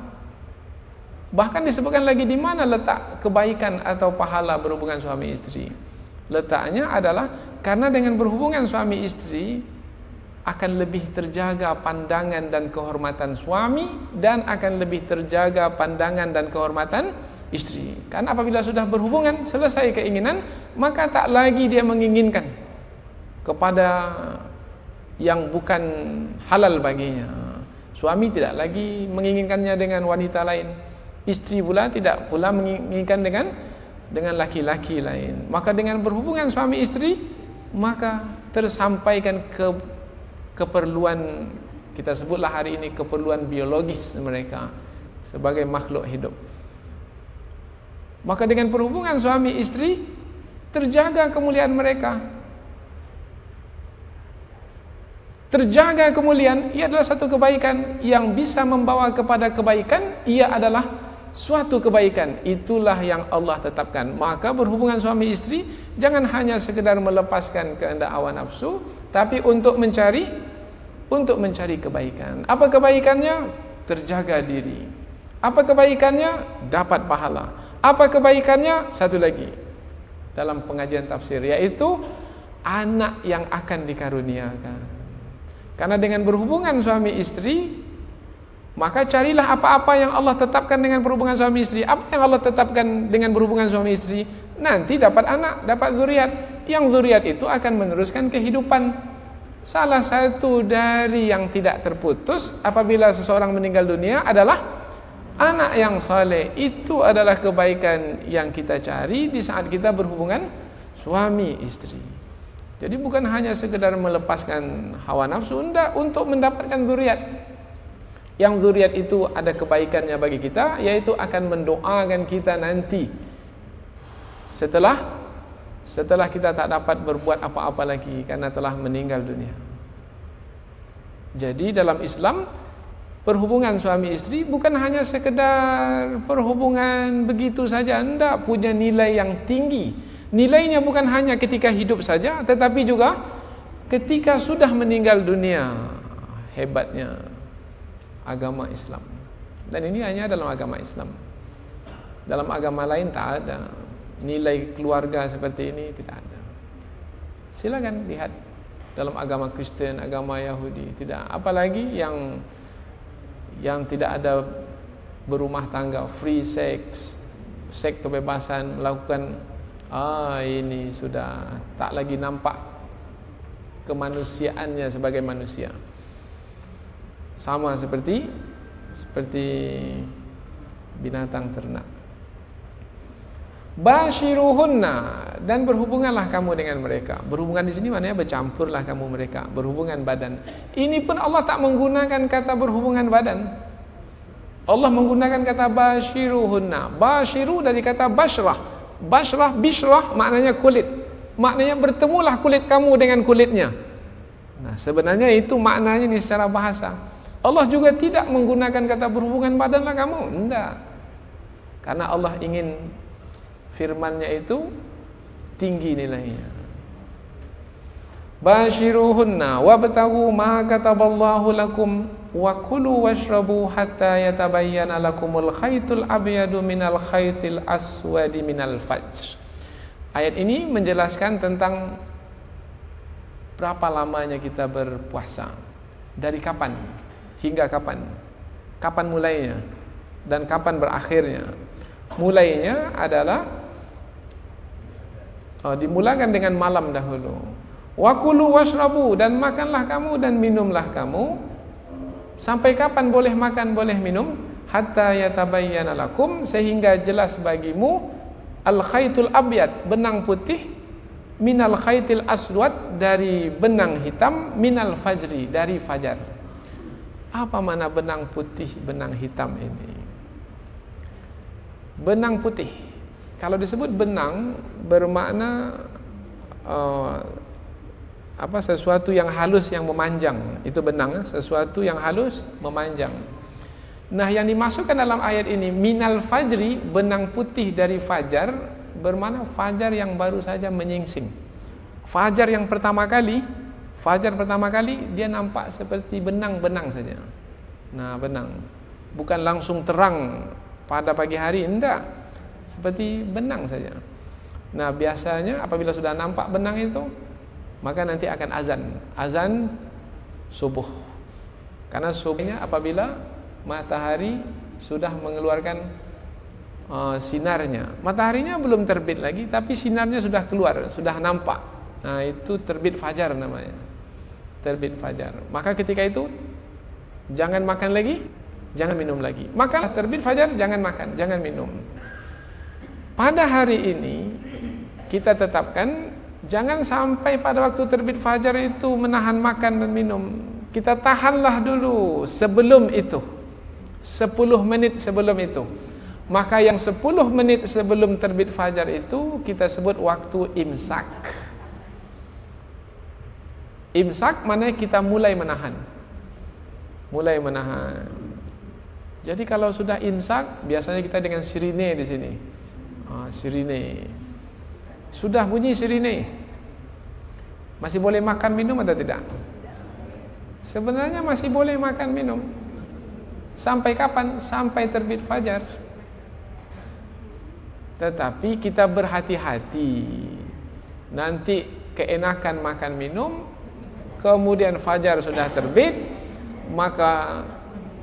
Bahkan disebutkan lagi di mana letak kebaikan atau pahala berhubungan suami istri. Letaknya adalah karena dengan berhubungan suami istri akan lebih terjaga pandangan dan kehormatan suami dan akan lebih terjaga pandangan dan kehormatan istri. Karena apabila sudah berhubungan, selesai keinginan, maka tak lagi dia menginginkan kepada yang bukan halal baginya. Suami tidak lagi menginginkannya dengan wanita lain. Istri pula tidak pula menginginkan dengan laki-laki lain. Maka dengan berhubungan suami istri, maka tersampaikan keperluan, kita sebutlah hari ini keperluan biologis mereka sebagai makhluk hidup. Maka dengan perhubungan suami istri terjaga kemuliaan mereka. Terjaga kemuliaan, ia adalah satu kebaikan yang bisa membawa kepada kebaikan, ia adalah suatu kebaikan. Itulah yang Allah tetapkan. Maka berhubungan suami istri jangan hanya sekedar melepaskan kehendak hawa nafsu, tapi untuk mencari kebaikan. Apa kebaikannya? Terjaga diri. Apa kebaikannya? Dapat pahala. Apa kebaikannya? Satu lagi dalam pengajian tafsir, yaitu anak yang akan dikaruniakan. Karena dengan berhubungan suami istri, maka carilah apa-apa yang Allah tetapkan dengan berhubungan suami istri. Apa yang Allah tetapkan dengan berhubungan suami istri? Nanti dapat anak, dapat zuriat. Yang zuriat itu akan meneruskan kehidupan. Salah satu dari yang tidak terputus apabila seseorang meninggal dunia adalah anak yang saleh. Itu adalah kebaikan yang kita cari di saat kita berhubungan suami istri. Jadi bukan hanya sekedar melepaskan hawa nafsu, enggak, untuk mendapatkan zuriat. Yang zuriat itu ada kebaikannya bagi kita, yaitu akan mendoakan kita nanti setelah kita tak dapat berbuat apa-apa lagi karena telah meninggal dunia. Jadi dalam Islam, perhubungan suami istri bukan hanya sekedar perhubungan begitu saja, enggak, punya nilai yang tinggi. Nilainya bukan hanya ketika hidup saja, tetapi juga ketika sudah meninggal dunia. Hebatnya agama Islam. Dan ini hanya dalam agama Islam. Dalam agama lain tak ada nilai keluarga seperti ini, tidak ada. Silakan lihat dalam agama Kristen, agama Yahudi, tidak. Apalagi yang tidak ada berumah tangga, free sex, seks kebebasan, melakukan ini sudah tak lagi nampak kemanusiaannya sebagai manusia. Sama seperti binatang ternak. Bashiruhunna, dan berhubunganlah kamu dengan mereka. Berhubungan di sini maknanya bercampurlah kamu mereka, berhubungan badan. Ini pun Allah tak menggunakan kata berhubungan badan. Allah menggunakan kata bashiruhunna. Bashiru dari kata bashrah. Bishrah maknanya kulit. Maknanya bertemulah kulit kamu dengan kulitnya. Nah, sebenarnya itu maknanya ini secara bahasa. Allah juga tidak menggunakan kata berhubungan badanlah kamu. Enggak. Karena Allah ingin firman-Nya itu tinggi nilainya. Bashiruhunna wabtaghu ma kataballahu lakum wa kulu washrabu hatta yatabayyana lakumul khaytul abyadu minal khaytil aswadi minal fajr. Ayat ini menjelaskan tentang berapa lamanya kita berpuasa, dari kapan hingga kapan, kapan mulainya dan kapan berakhirnya. Mulainya adalah dimulakan dengan malam dahulu. Wa kulu washrabu, dan makanlah kamu dan minumlah kamu. Sampai kapan boleh makan, boleh minum? Hatta yatabayyana lakum, sehingga jelas bagimu al-khaytul abyad, benang putih, minal khaytil aswad, dari benang hitam, minal fajri, dari fajar. Apa makna benang putih, benang hitam ini? benang putih. Kalau disebut benang bermakna sesuatu yang halus yang memanjang. Itu benang, sesuatu yang halus memanjang. Nah, yang dimasukkan dalam ayat ini minal fajri, benang putih dari fajar, bermakna fajar yang baru saja menyingsing. Fajar pertama kali dia nampak seperti benang-benang saja. Nah, benang. Bukan langsung terang pada pagi hari, enggak. Seperti benang saja. Nah, biasanya apabila sudah nampak benang itu, maka nanti akan azan subuh. Karena subuhnya apabila matahari sudah mengeluarkan sinarnya. Mataharinya belum terbit lagi, tapi sinarnya sudah keluar, sudah nampak. Nah, itu terbit fajar namanya. Terbit fajar. Maka ketika itu jangan makan lagi, jangan minum lagi. Maka terbit fajar, jangan makan, jangan minum. Pada hari ini kita tetapkan jangan sampai pada waktu terbit fajar itu menahan makan dan minum. Kita tahanlah dulu sebelum itu. 10 menit sebelum itu. Maka yang 10 menit sebelum terbit fajar itu kita sebut waktu imsak. Imsak maknanya kita mulai menahan. Mulai menahan. Jadi kalau sudah imsak, biasanya kita dengan sirine di sini. Sirine. Sudah bunyi sirine. Masih boleh makan minum atau tidak? Sebenarnya masih boleh makan minum. Sampai kapan? Sampai terbit fajar. Tetapi kita berhati-hati. Nanti keenakan makan minum, kemudian fajar sudah terbit, maka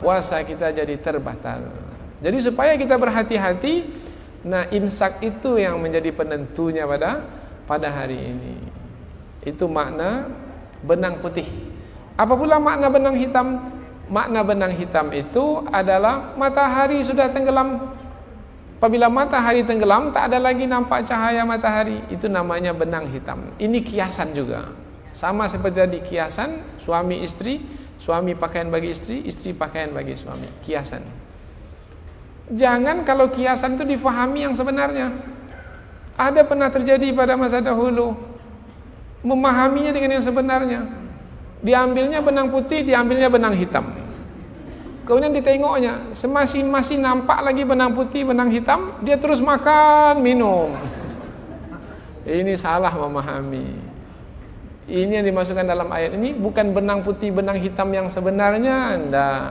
puasa kita jadi terbatal. Jadi supaya kita berhati-hati, nah imsak itu yang menjadi penentunya pada hari ini. Itu makna benang putih. Apa pula makna benang hitam? Makna benang hitam itu adalah matahari sudah tenggelam. Apabila matahari tenggelam, tak ada lagi nampak cahaya matahari. Itu namanya benang hitam. Ini kiasan juga. Sama seperti tadi kiasan, suami istri, suami pakaian bagi istri, istri pakaian bagi suami. Kiasan. Jangan kalau kiasan itu difahami yang sebenarnya. Ada pernah terjadi pada masa dahulu. Memahaminya dengan yang sebenarnya. Diambilnya benang putih, diambilnya benang hitam. Kemudian ditengoknya, masih nampak lagi benang putih, benang hitam, dia terus makan, minum. Ini salah memahami. Ini yang dimasukkan dalam ayat ini bukan benang putih, benang hitam yang sebenarnya, enggak.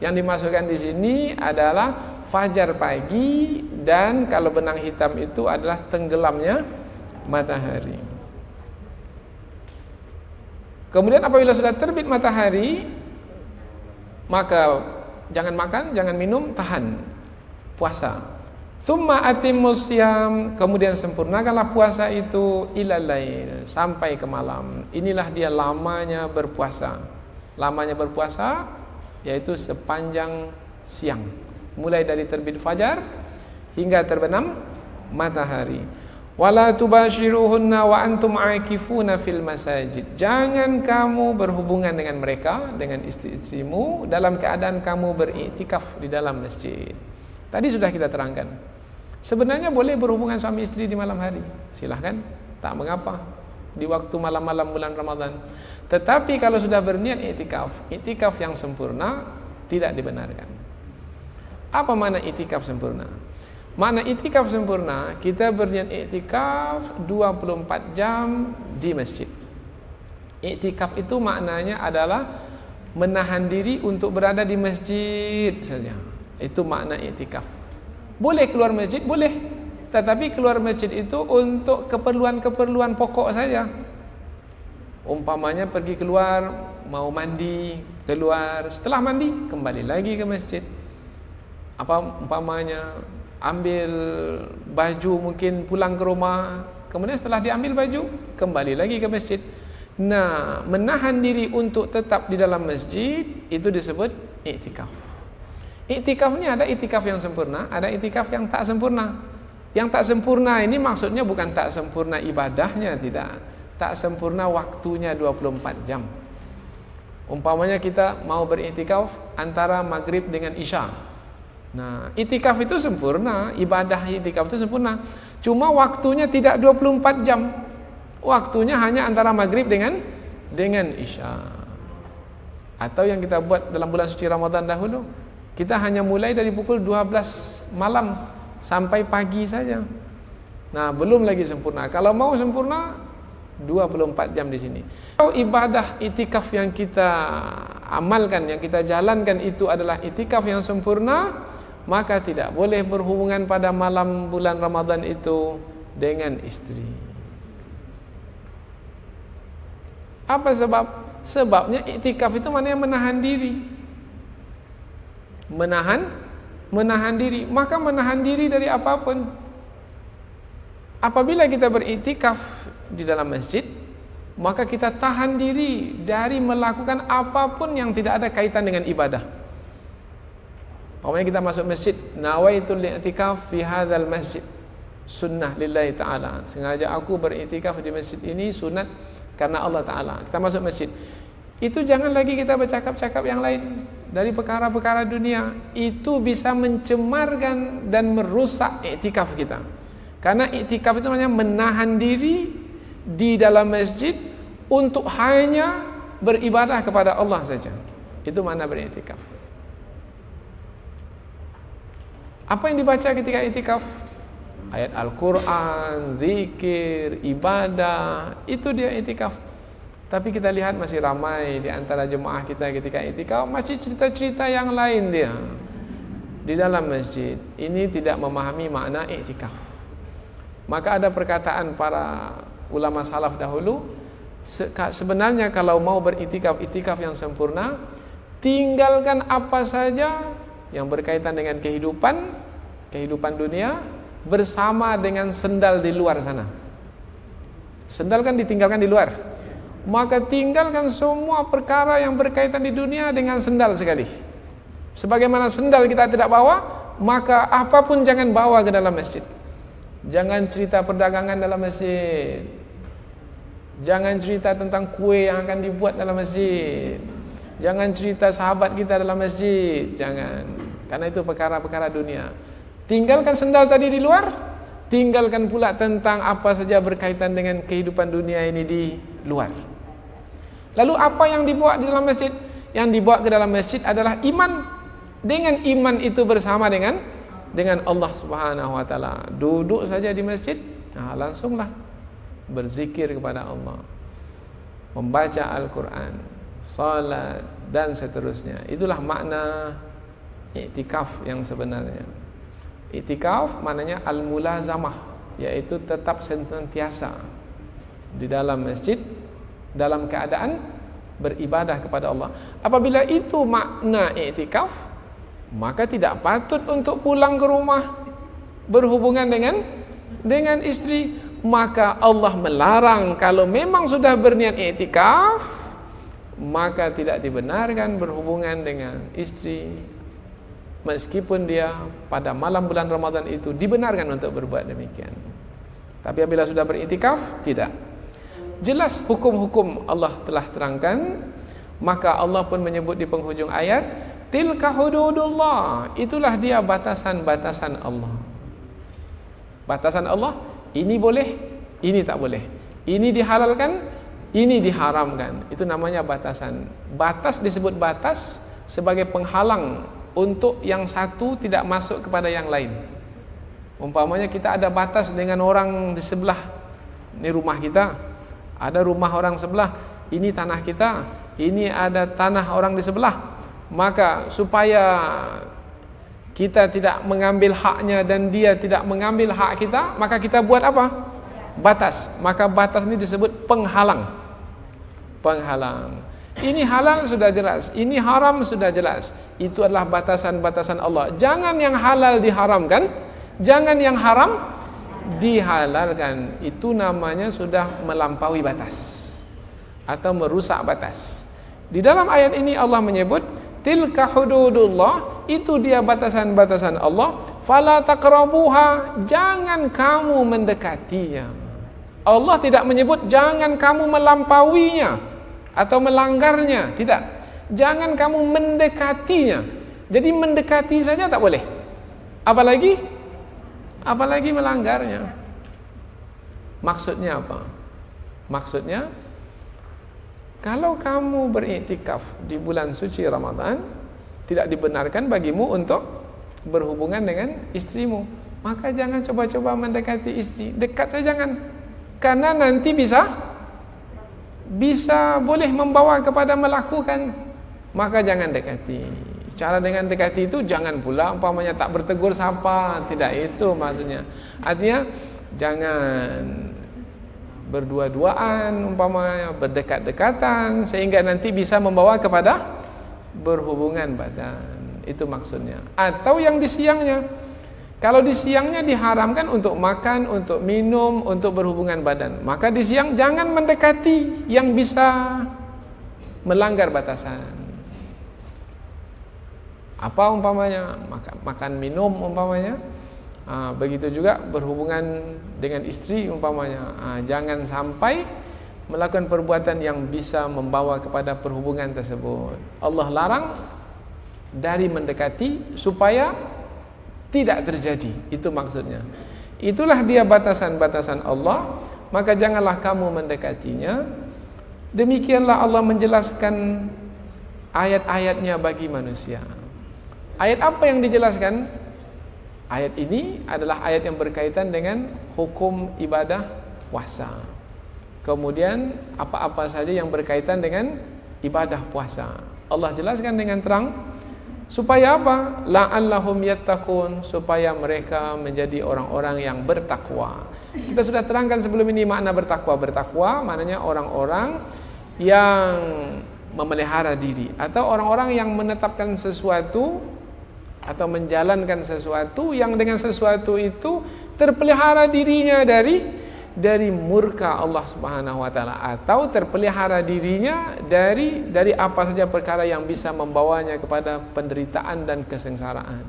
Yang dimasukkan di sini adalah fajar pagi, dan kalau benang hitam itu adalah tenggelamnya matahari. Kemudian apabila sudah terbit matahari, maka jangan makan, jangan minum, tahan puasa. Tsumma atimmus syiyam, kemudian sempurnakanlah puasa itu ilal lail, sampai ke malam. Inilah dia lamanya berpuasa. Lamanya berpuasa yaitu sepanjang siang, mulai dari terbit fajar hingga terbenam matahari. Wala tubashiruhunna wa antum aakifuna fil masajid. Jangan kamu berhubungan dengan mereka, dengan istri-istrimu dalam keadaan kamu beriktikaf di dalam masjid. Tadi sudah kita terangkan. Sebenarnya boleh berhubungan suami istri di malam hari. Silahkan, tak mengapa. Di waktu malam-malam bulan Ramadan. Tetapi kalau sudah berniat iktikaf yang sempurna tidak dibenarkan. Apa makna iktikaf sempurna? Makna iktikaf sempurna, kita berniat iktikaf 24 jam di masjid. Iktikaf itu maknanya adalah menahan diri untuk berada di masjid saja. Itu makna iktikaf. Boleh keluar masjid, boleh. Tetapi keluar masjid itu untuk keperluan-keperluan pokok saja. Umpamanya pergi keluar, mau mandi, keluar, setelah mandi kembali lagi ke masjid. Apa umpamanya ambil baju, mungkin pulang ke rumah, kemudian setelah diambil baju kembali lagi ke masjid. Nah, menahan diri untuk tetap di dalam masjid itu disebut iktikaf. Iktikaf ini ada iktikaf yang sempurna, ada iktikaf yang tak sempurna. Yang tak sempurna ini maksudnya bukan tak sempurna ibadahnya, tidak. Tak sempurna waktunya 24 jam. Umpamanya kita mau beriktikaf antara maghrib dengan isya. Nah, itikaf itu sempurna, ibadah itikaf itu sempurna. Cuma waktunya tidak 24 jam. Waktunya hanya antara maghrib dengan isya. Atau yang kita buat dalam bulan suci Ramadan dahulu, kita hanya mulai dari pukul 12 malam sampai pagi saja. Nah, belum lagi sempurna. Kalau mau sempurna 24 jam di sini. Kalau ibadah itikaf yang kita amalkan, yang kita jalankan itu adalah itikaf yang sempurna, maka tidak boleh berhubungan pada malam bulan Ramadan itu dengan istri. Apa sebab? Sebabnya iktikaf itu maknanya menahan diri. Menahan diri. Maka menahan diri dari apapun. Apabila kita beriktikaf di dalam masjid, maka kita tahan diri dari melakukan apapun yang tidak ada kaitan dengan ibadah. Pokoknya kita masuk masjid, nawaitul i'tikaf fi hadzal masjid. Sunnah lillahi ta'ala. Sengaja aku beriktikaf di masjid ini sunat karena Allah Ta'ala. Kita masuk masjid. Itu jangan lagi kita bercakap-cakap yang lain dari perkara-perkara dunia. Itu bisa mencemarkan dan merusak i'tikaf kita. Karena i'tikaf itu namanya menahan diri di dalam masjid untuk hanya beribadah kepada Allah saja. Itu makna beriktikaf. Apa yang dibaca ketika i'tikaf? Ayat Al-Quran, zikir, ibadah, itu dia i'tikaf. Tapi kita lihat masih ramai di antara jemaah kita ketika i'tikaf masih cerita-cerita yang lain dia di dalam masjid. Ini tidak memahami makna i'tikaf. Maka ada perkataan para ulama salaf dahulu, sebenarnya kalau mau beriktikaf, i'tikaf yang sempurna, tinggalkan apa saja yang berkaitan dengan kehidupan dunia bersama dengan sendal di luar sana. Sendal kan ditinggalkan di luar. Maka tinggalkan semua perkara yang berkaitan di dunia dengan sendal sekali. Sebagaimana sendal kita tidak bawa, maka apapun jangan bawa ke dalam masjid. Jangan cerita perdagangan dalam masjid. Jangan cerita tentang kue yang akan dibuat dalam masjid. Jangan cerita sahabat kita dalam masjid. Jangan. Karena itu perkara-perkara dunia. Tinggalkan sendal tadi di luar. Tinggalkan pula tentang apa saja berkaitan dengan kehidupan dunia ini di luar. Lalu apa yang dibawa di dalam masjid? Yang dibawa ke dalam masjid adalah iman. Dengan iman itu bersama dengan Allah Subhanahu wa taala. Duduk saja di masjid, nah langsunglah berzikir kepada Allah. Membaca Al-Quran, salat dan seterusnya. Itulah makna i'tikaf yang sebenarnya. I'tikaf maknanya al-mulazamah, yaitu tetap senantiasa di dalam masjid dalam keadaan beribadah kepada Allah. Apabila itu makna i'tikaf, maka tidak patut untuk pulang ke rumah berhubungan dengan istri. Maka Allah melarang kalau memang sudah berniat i'tikaf, maka tidak dibenarkan berhubungan dengan istri. Meskipun dia pada malam bulan Ramadan itu dibenarkan untuk berbuat demikian. Tapi apabila sudah beriktikaf, tidak. Jelas hukum-hukum Allah telah terangkan. Maka Allah pun menyebut di penghujung ayat, tilka hududullah. Itulah dia batasan-batasan Allah. Batasan Allah, ini boleh, ini tak boleh. Ini dihalalkan, ini diharamkan. Itu namanya batasan. Batas disebut batas sebagai penghalang untuk yang satu tidak masuk kepada yang lain. Umpamanya kita ada batas dengan orang di sebelah. Ini rumah kita, ada rumah orang sebelah, ini tanah kita, ini ada tanah orang di sebelah. Maka supaya kita tidak mengambil haknya dan dia tidak mengambil hak kita, maka kita buat apa? Batas. Maka batas ini disebut penghalang. Penghalang. Ini halal sudah jelas, ini haram sudah jelas. Itu adalah batasan-batasan Allah. Jangan yang halal diharamkan, jangan yang haram dihalalkan. Itu namanya sudah melampaui batas atau merusak batas. Di dalam ayat ini Allah menyebut tilka hududullah, itu dia batasan-batasan Allah. Fala taqrabuha, jangan kamu mendekatinya. Allah tidak menyebut jangan kamu melampauinya atau melanggarnya, tidak. Jangan kamu mendekatinya. Jadi mendekati saja tak boleh. Apalagi melanggarnya. Maksudnya apa? Maksudnya, kalau kamu beriktikaf di bulan suci Ramadan, tidak dibenarkan bagimu untuk berhubungan dengan istrimu. Maka jangan coba-coba mendekati istri. Dekat saja jangan. Karena nanti bisa boleh membawa kepada melakukan. Maka jangan dekati. Cara dengan dekati itu jangan pula umpamanya tak bertegur sapa. Tidak, itu maksudnya. Artinya jangan berdua-duaan, umpamanya berdekat-dekatan, sehingga nanti bisa membawa kepada berhubungan badan. Itu maksudnya. Atau yang di siangnya. Kalau di siangnya diharamkan untuk makan, untuk minum, untuk berhubungan badan, maka di siang jangan mendekati yang bisa melanggar batasan. Apa umpamanya? Makan minum umpamanya. Begitu juga berhubungan dengan istri umpamanya. Jangan sampai melakukan perbuatan yang bisa membawa kepada perhubungan tersebut. Allah larang dari mendekati supaya tidak terjadi. Itu maksudnya. Itulah dia batasan-batasan Allah. Maka janganlah kamu mendekatinya. Demikianlah Allah menjelaskan ayat-ayatnya bagi manusia. Ayat apa yang dijelaskan? Ayat ini adalah ayat yang berkaitan dengan hukum ibadah puasa. Kemudian apa-apa saja yang berkaitan dengan ibadah puasa. Allah jelaskan dengan terang. Supaya apa? La'allahum yattaqun, supaya mereka menjadi orang-orang yang bertakwa. Kita sudah terangkan sebelum ini makna bertakwa. Bertakwa maknanya orang-orang yang memelihara diri, atau orang-orang yang menetapkan sesuatu atau menjalankan sesuatu yang dengan sesuatu itu terpelihara dirinya dari murka Allah Subhanahu wa taala, atau terpelihara dirinya dari apa saja perkara yang bisa membawanya kepada penderitaan dan kesengsaraan.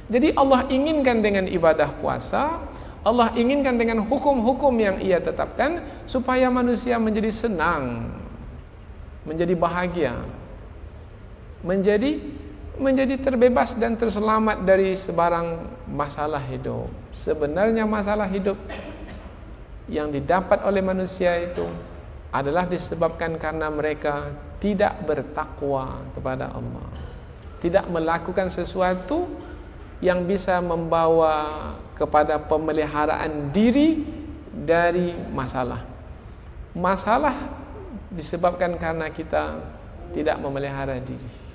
Jadi Allah inginkan dengan ibadah puasa, Allah inginkan dengan hukum-hukum yang Ia tetapkan supaya manusia menjadi senang, menjadi bahagia, menjadi terbebas dan terselamat dari sebarang masalah hidup. Sebenarnya masalah hidup yang didapat oleh manusia itu adalah disebabkan karena mereka tidak bertakwa kepada Allah, tidak melakukan sesuatu yang bisa membawa kepada pemeliharaan diri dari masalah. Masalah disebabkan karena kita tidak memelihara diri.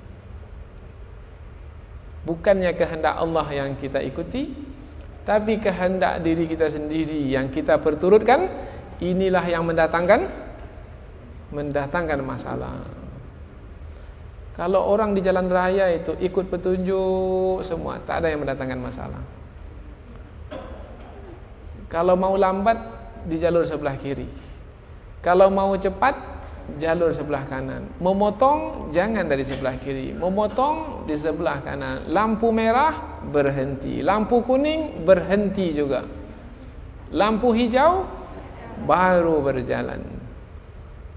Bukannya kehendak Allah yang kita ikuti, tapi kehendak diri kita sendiri yang kita perturutkan. Inilah yang mendatangkan masalah. Kalau orang di jalan raya itu ikut petunjuk semua, tak ada yang mendatangkan masalah. Kalau mau lambat di jalur sebelah kiri, kalau mau cepat jalur sebelah kanan. Memotong jangan dari sebelah kiri, memotong di sebelah kanan. Lampu merah berhenti, lampu kuning berhenti juga, lampu hijau baru berjalan.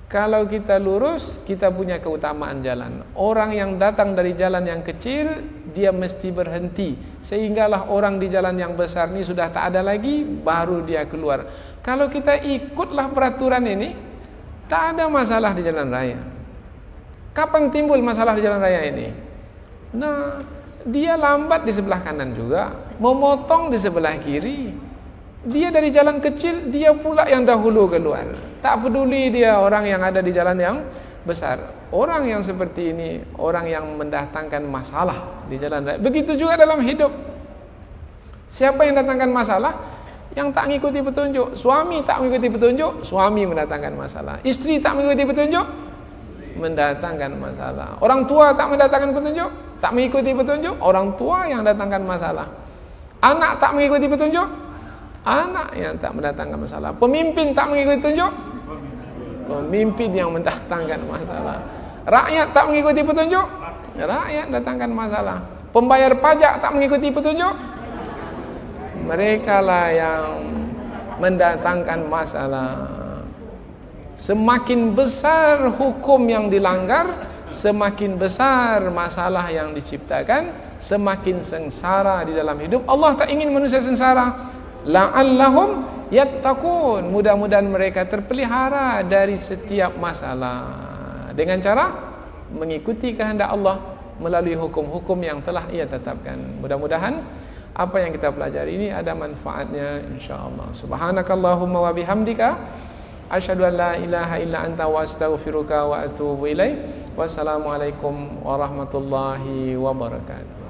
Kalau kita lurus, kita punya keutamaan jalan. Orang yang datang dari jalan yang kecil, dia mesti berhenti, sehinggalah orang di jalan yang besar ini sudah tak ada lagi, baru dia keluar. Kalau kita ikutlah peraturan ini, tak ada masalah di jalan raya. Kapan timbul masalah di jalan raya ini? Nah, dia lambat di sebelah kanan juga, memotong di sebelah kiri. Dia dari jalan kecil, dia pula yang dahulu keluar. Tak peduli dia orang yang ada di jalan yang besar. Orang yang seperti ini, orang yang mendatangkan masalah di jalan raya. Begitu juga dalam hidup. Siapa yang datangkan masalah? Yang tak mengikuti petunjuk. Suami tak mengikuti petunjuk, suami mendatangkan masalah. Istri tak mengikuti petunjuk, mendatangkan masalah. Orang tua tak mendatangkan petunjuk, tak mengikuti petunjuk, orang tua yang datangkan masalah. Anak tak mengikuti petunjuk, anak yang tak mendatangkan masalah. Pemimpin tak mengikuti petunjuk, pemimpin yang mendatangkan masalah. Rakyat tak mengikuti petunjuk, rakyat datangkan masalah. Pembayar pajak tak mengikuti petunjuk, mereka lah yang mendatangkan masalah. Semakin besar hukum yang dilanggar, semakin besar masalah yang diciptakan, semakin sengsara di dalam hidup. Allah tak ingin manusia sengsara. La'allahum yattaqun, mudah-mudahan mereka terpelihara dari setiap masalah dengan cara mengikuti kehendak Allah melalui hukum-hukum yang telah Ia tetapkan. Mudah-mudahan apa yang kita pelajari ini ada manfaatnya insyaallah. Subhanakallahumma wa bihamdika asyhadu an la ilaha illa anta wa astaghfiruka wa atubu ilaik. Wassalamualaikum warahmatullahi wabarakatuh.